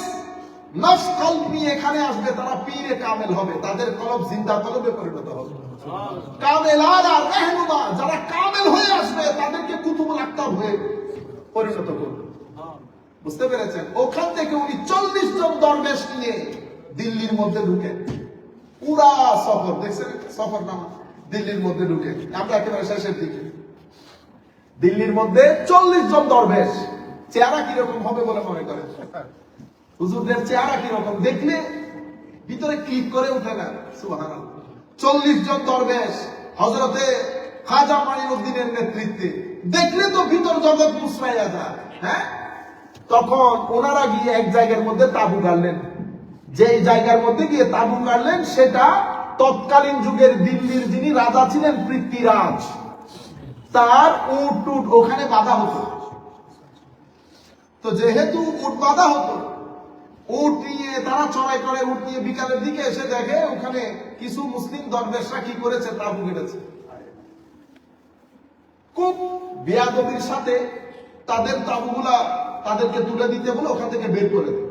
নফস কলব নিয়ে এখানে আসবে তারা পীরে কামেল হবে, তাদের কলব জিন্দা কলবে পরিণত হবে। কামেলারা রহনুমা, যারা কামেল হয়ে আসবে তাদেরকে কুতুবুল আকতাব হয়ে পরিণত করবে। বুঝতে পেরেছেন? ওখান থেকে উনি 40 জন দরবেশ নিয়ে দিল্লির মধ্যে ঢুকে, পুরা সফর দেখছেন, সফর নামা দিল্লির মধ্যে ঢুকে, আমরা একেবারে শেষের দিকে। দিল্লির মধ্যে 40 জন দরবেশ। চেহারা কিরকম হবে বলে মনে করেন? হুজুরদের চেহারা কিরকম দেখলে ভিতরে ক্লিক করে উঠে না। সুবহানাল্লাহ। 40 জন দরবেশ হযরতে খাজা মাইনুদ্দিনের নেতৃত্বে, দেখলে তো ভিতর জগৎ মুছরাইয়া যায়। হ্যাঁ, তখন ওনারা গিয়ে এক জায়গার মধ্যে তাবু গাড়লেন। যে জায়গার মধ্যে গিয়ে তাবু গাড়লেন সেটা তৎকালীন যুগের দিল্লির যিনি রাজা ছিলেন পৃথ্বীরাজ, তার উট টুট ওখানে বাঁধা হতো। তো যেহেতু উট বাঁধা হতো, উট নিয়ে তারা চড়াই করে, উট নিয়ে বিকালের দিকে এসে দেখে ওখানে কিছু মুসলিম দরবেশরা কি করেছে, তাবু গেড়েছে। খুব বেয়াদবির সাথে তাদের তাবুগুলা তাদেরকে তুলে দিতে বলে ওখান থেকে বের করে দেয়।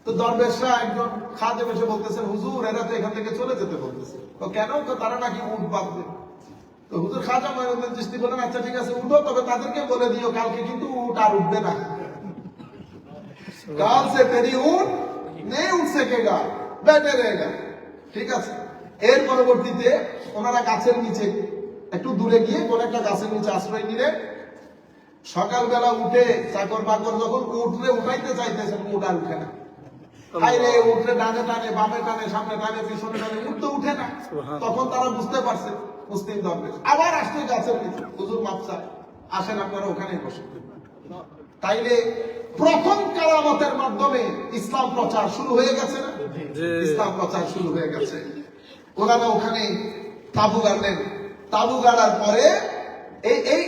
তো দরবেশরা একজন খাদেম এসে বলতেছেন, হুজুর এরা তো এখান থেকে চলে যেতে বলতেছে। তো কেন? তো তারা নাকি উট বাঁধবে। তো হুজুর খাজা মাইনুদ্দিন চিশতি বলেন, আচ্ছা ঠিক আছে উঠো, তবে তাদেরকে বলে দিও কালকে কিন্তু উট আর উঠবে না। কাল সে তেরি উট নেই উঠ সকেগা, বেটে रहेगा। ঠিক আছে। এর পরবর্তীতে ওনারা গাছের নিচে একটু দূরে গিয়ে কোন একটা গাছের নিচে আশ্রয় নিলেন। সকালবেলা উঠে চাকর বাকর যখন উঠলে উঠাইতে চাইতেছেন, উঠ আর উঠে না। হাইরে উঠলে ডানে টানে, বামে টানে, সামনে টানে, পিছনে টানে, উঠ তো উঠে না। তখন তারা বুঝতে পারছে মুসলিম দরবেশ আবার আসছে গাছের নিচে, হুজুর মাফ চাই, আসেন আপনারা ওখানেই বসেন। তাইলে প্রথম কারামতের মাধ্যমে ইসলাম প্রচার শুরু হয়ে গেছে না? ইসলাম প্রচার শুরু হয়ে গেছে। ওনারা ওখানে তাবু গাড়লেন। তাবু গাড়ার পরে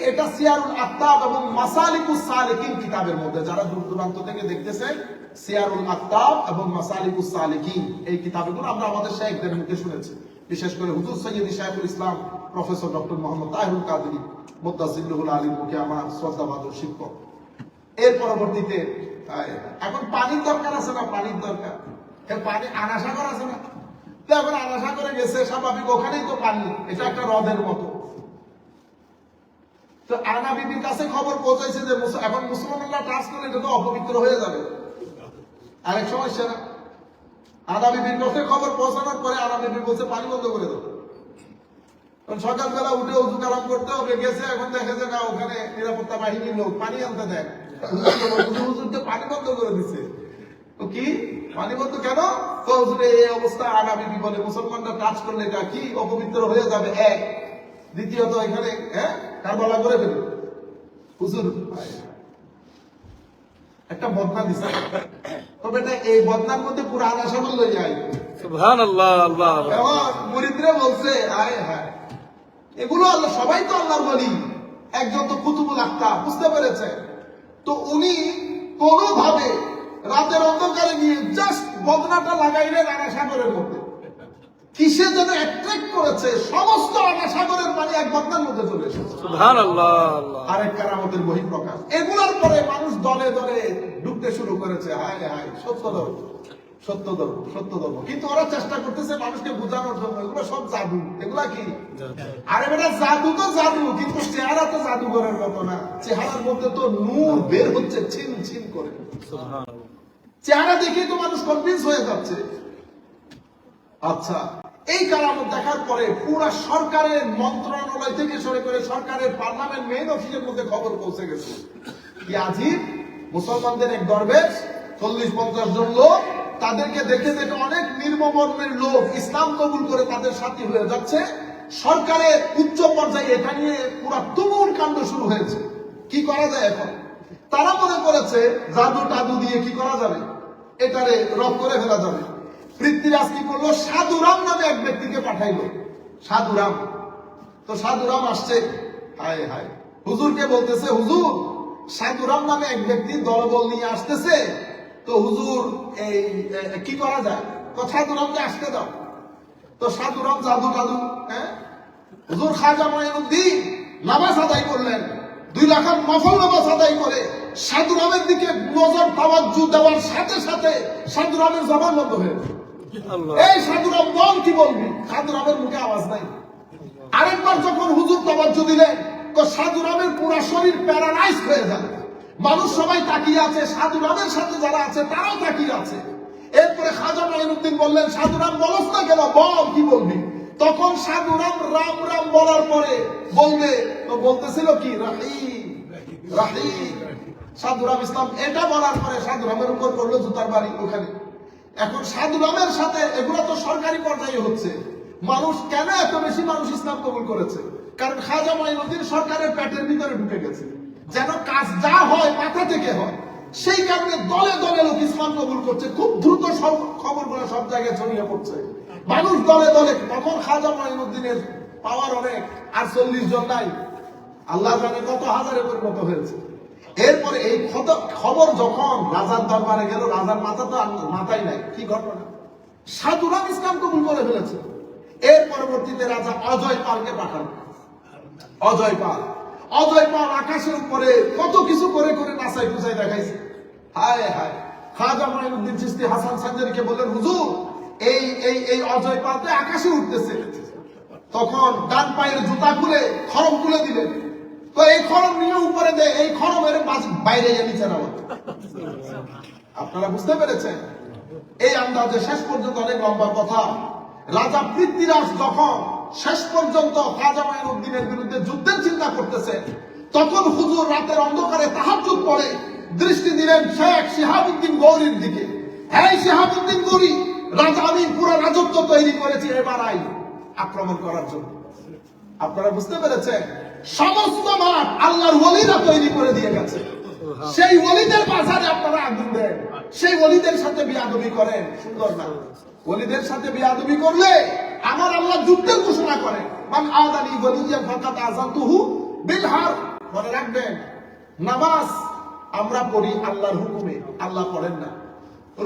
এটা সিয়ারুল আকতাব এবং মাসালিকুস সালিকিন কিতাবের মধ্যে, যারা দূর দূরান্ত থেকে দেখতেছেন, সিয়ারুল আকতাব এবং মাসালিকুস সালিকিন এই কিতাবগুলো আমরা আমাদের শাইখদের মুখে শুনেছি। বিশেষ করে হুজুর সৈয়দ শাইখুল ইসলাম প্রফেসর ডক্টর মোহাম্মদ তাহিরুল কাদরি মুদ্দাজিল্লুহুল আলীর মুখে আমার শ্রদ্ধাভাজন শিক্ষক। এর পরবর্তীতে এখন পানির দরকার আছে না? পানির দরকার। পানি আনাসাগর আছে না? তো এখন আনাসাগরে গেছে, স্বাভাবিক ওখানেই তো পানি, এটা একটা হ্রদের মতো। তো আনা বিবির কাছে খবর পৌঁছাইছে যে এখন মুসলমানরা টাচ করলে এটা তো অপবিত্র হয়ে যাবে। আরেক সমস্যা না? আনা বিবির কাছে খবর পৌঁছানোর পরে আনা বিবি বলছে পানি বন্ধ করে দাও। সকালবেলা উঠে উজু কালাম করতে হবে গেছে, এখন দেখে যে না ওখানে নিরাপত্তা বাহিনীর লোক পানি আনতে দেয়। হুজুর তো পানি বন্ধ করে দিছে। তো কি পানি বন্ধ কেন? তো হুজুর এই অবস্থা আগামী বিপদে মুসলমানরা কাজ করলে এটা কি অপবিত্র হয়ে যাবে, এক। দ্বিতীয়ত এখানে কারবালা করে ফেলবে হুজুর। একটা বদনা দিছে, তবে এটা এই বদনার মধ্যে পুরো আশা বললো যাই। সুবহানাল্লাহ। আল্লাহ মুরিদরা বলছে আয় হায়, এগুলো আল্লাহ, সবাই তো আল্লাহর ওলি, একজন তো কুতুবুল আখতার, বুঝতে পেরেছে? তো উনি কোনোভাবে রাতের অন্ধকারে নিয়ে জাস্ট বদনাটা লাগাইলেন আনা সাগরের মধ্যে। কিসে যেন অ্যাট্রাক্ট করেছে, সমস্ত আনা সাগরের পানি এক বদনার মধ্যে চলে এসেছে। সুবহানাল্লাহ। আরেক কারামতের বহিঃপ্রকাশ। এগুলোর পরে মানুষ দলে দলে ঢুকতে শুরু করেছে। হায় হায়, সত্য ধর্ম, সত্য ধর্ম, সত্য ধর্ম। কিন্তু ওরা চেষ্টা করতেছে মানুষকে বোঝানোর জন্য এগুলো সব জাদু। এগুলা কি? আরে বেটা, জাদু তো জাদু, কিন্তু চেহারা তো জাদুঘরের মতো না। চেহারার মধ্যে তো নূর বের হচ্ছে ছিন ছিন করে। চেহারা দেখে তো মানুষ কনভিন্স হয়ে যাচ্ছে। আচ্ছা, এই কারামত দেখার পরে পুরা সরকারের মন্ত্রণালয় থেকে শুরু করে সরকারের পার্লামেন্ট মেইন অফিসের মধ্যে খবর পৌঁছে গেছে কি আজিব মুসলমানদের এক দরবেশ 40-50 জন লোক, তাদেরকে দেখে দেখে অনেক নির্মমর্মের লোক ইসলাম কবুল করে তাদের সাথী হয়ে যাচ্ছে। সরকারের উচ্চ পর্যায়ে এটা নিয়ে পুরা তুমুল কাণ্ড শুরু হয়েছে। কি করা যায় এখন? তারা মনে করেছে জাদু টাদু দিয়ে কি করা যাবে, এটারে রব করে ফেলা যাবে। পৃথ্বীরাজ কি করলো, সাধুরাম নামে এক ব্যক্তিকে পাঠাইলো। সাধুরাম, তো সাধুরাম আসছে, হায় হায়, হুজুরকে বলতেছে হুজুর সাধুরাম নামে এক ব্যক্তি দলবল নিয়ে আসতেছে, তো হুজুর এই কি করা যায়? তো সাধুরামকে আসতে দাও। তো সাধুরাম জাদু টাদু, হুজুর খাজা মঈনুদ্দিন নামাজ আদায় করলেন, 2 রাকাত নফল নামাজ আদায় করে সাধুরামের দিকে নজর তাওয়াজ্জু দেওয়ার সাথে সাথে সাধুরামের জবান বন্ধ হয়ে গেল। এই সাধুরাম বল, কি বলবি? সাধুরামের মুখে আওয়াজ নাই। আরেকবার যখন হুজুর তাওয়াজ্জু দিলেন, তো সাধুরামের পুরো শরীর প্যারালাইজ হয়ে যায়। মানুষ সবাই তাকিয়ে আছে, সাধুরামের সাথে যারা আছে তারাও তাকিয়ে আছে। এরপরে খাজা মঈনুদ্দিন বললেন, সাধুরাম বলস না কেন, বল কি বলবি? তখন সাধুরাম রাম রাম বলার পরে বলবে, তো বলতেছিল কি রাহিম রাহিম। সাধুরাম ইসলাম এটা বলার পরে সাধুরামের উপর পড়লো জুতার বাড়ি ওখানে। এখন সাধুরামের সাথে এগুলো তো সরকারি পর্যায়ে হচ্ছে। মানুষ কেন এত বেশি মানুষ ইসলাম কবুল করেছে? কারণ খাজা মঈনুদ্দিন সরকারের পেটের ভিতরে ঢুকে গেছে, যেন কাজ যা হয় মাথা থেকে হয়। সেই কারণে দলে দলে লোক ইসলাম কবুল করছে। খুব দ্রুত সব খবরগুলো সব জায়গায় ছড়িয়ে পড়ছে। মানুষ দলে দলে, তখন খাজা মঈনুদ্দিনের পাওয়ার অনেক, আর 40 জন নাই, আল্লাহ জানে কত হাজারে পরিণত হয়েছে। এরপরে এই খবর যখন রাজার দরবারে গেল, রাজার মাথা তো মাথায় নাই, কি ঘটনা? সাধুরাম ইসলাম কবুল করে ফেলেছে। এর পরবর্তীতে রাজা অজয় পালকে পাঠান। অজয় পাল আকাশের উপরে কত কিছু করে করে নাচাই কুচাই দেখাইছে। হায় হায়, খাজা মঈনুদ্দিন চিশতি হাসান সাঞ্জারিকে বললেন, হুজুর এই এই এই অজয় পাল তো আকাশে উঠতেছে। তখন ডান পায়ের জুতা খুলে খড়ম তুলে দিলেন। তো এই খড়ম নিয়ে উপরে দেয়, এই খড়মের বাইরে নিচে নামা। আপনারা বুঝতে পেরেছেন? এই আন্দাজে শেষ পর্যন্ত অনেক লম্বা কথা। রাজা পৃথ্বীরাজ যখন শেষ পর্যন্ত খাজা মঈনুদ্দিনের বিরুদ্ধে যুদ্ধের চিন্তা করতেছে, তখন হুজুর রাতের অন্ধকারে তাহাজ্জুদ পড়ে দৃষ্টি দিলেন শেখ শিহাবুদ্দিন গৌরীর দিকে। হ্যাঁ শিহাবুদ্দিন গৌরী, রাজা আমি পুরো রাজত্ব তৈরি করেছি এবার আই আক্রমণ করার জন্য। আপনারা বুঝতে পেরেছেন? সমস্ত মাঠ আল্লাহর ওলিরা তৈরি করে দিয়ে গেছে। সেই ওলিদের বাজারে আপনারা আগুন দেন, সেই ওলিদের সাথে বিয়াদবি করেন, সুন্দর না? ওলিদের সাথে বিয়াদবি করলে আমার আল্লাহ যুদ্ধের ঘোষণা করেন, মান আদানি ওলিয়ান ফাকাত আযানতুহু বিল হার। মনে রাখবেন, নামাজ আমরা পড়ি আল্লাহর হুকুমে, আল্লাহ পড়েন না।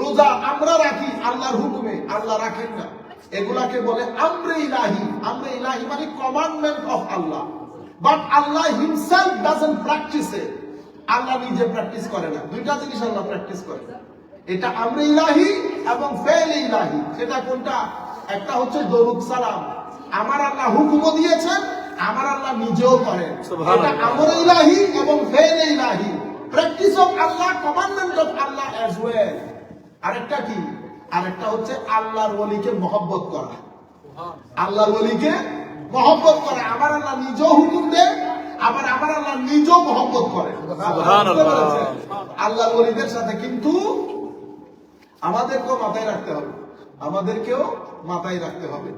রোজা আমরা রাখি আল্লাহর হুকুমে, আল্লাহ রাখেন না। এগুলাকে বলে আমরে ইলাহি। আমরে ইলাহি মানে কমান্ডমেন্ট অফ আল্লাহ, বাট আল্লাহ হিমসেলফ ডাজন্ট প্র্যাকটিস ইট। আল্লাহ নিজে প্র্যাকটিস করে না। দুইটা জিনিস আল্লাহ প্র্যাকটিস করে, এটা আমরে ইলাহি এবং ফেলে ইলাহি। সেটা কোনটা? একটা হচ্ছে দরুদ সালাম, আমার আল্লাহ হুকুমও দিয়েছেন, আমার আল্লাহ নিজেও করেন। এটা আমরে ইলাহি এবং ফেলে ইলাহি, practice of Allah, commandment of Allah as well. আরেকটা কি? আরেকটা হচ্ছে আল্লাহর ওলিকে মহব্বত করা। আল্লাহর ওলিকে মহব্বত করা, আমার আল্লাহ নিজেও হুকুম দেন, আবার আমার আল্লাহ নিজেও মহব্বত করে। সুবহানাল্লাহ। আল্লাহর ওলিদের সাথে কিন্তু আমাদেরকেও মাথায় রাখতে হবে, আমাদেরকেও মাথায় রাখতে হবে।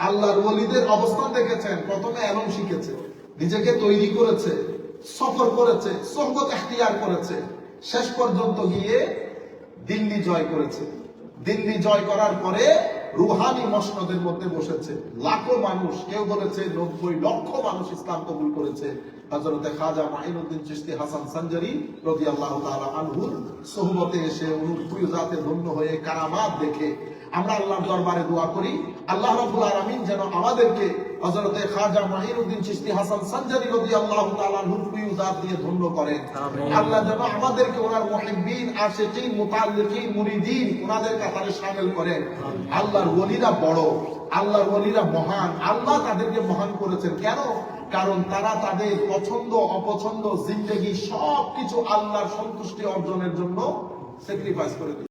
আল্লাহর ওলিদের অবস্থান দেখেছেন, প্রথমে এলম শিখেছে, নিজেকে তৈরি করেছে, সফর করেছে, সোহবত ইখতিয়ার করেছে, শেষ পর্যন্ত গিয়ে দিল্লি জয় করেছে। দিল্লি জয় করার পরে রুহানি মসনদের মধ্যে বসেছে। লাখো মানুষ, কেউ বলেছে 90 লক্ষ মানুষ ইসলাম কবুল করেছে। হযরতে খাজা মাইনুদ্দিন চিশতি হাসান সানজারি রাদিয়াল্লাহু তাআলা আনহুর সোহবতে এসে অনুপ্রিয়জাতে ধন্য হয়ে কারামাত দেখে আমরা আল্লাহর দরবারে দোয়া করি, আল্লাহ রাব্বুল আলামিন যেন আমাদেরকে হযরতে খাজা মাইনুদ্দিন চিশতি হাসান সানজারি রাদিয়াল্লাহু তাআলা আনহুর প্রিয়জাত দিয়ে ধন্য করেন। আমিন। আল্লাহ যেন আমাদেরকে ওনার মুহিব্বিন, আশিকিন, মুতাআল্লিকিন, মুরিদিন ওনাদের কাতারে শামিল করেন। আল্লাহর ওলিরা বড়, আল্লাহর ওলিরা মহান। আল্লাহ তাদেরকে মহান করেছেন কেন? কারণ তারা তাদের পছন্দ অপছন্দ জিন্দেগি সবকিছু আল্লাহর সন্তুষ্টি অর্জনের জন্য স্যাক্রিফাইস করে দিয়েছে।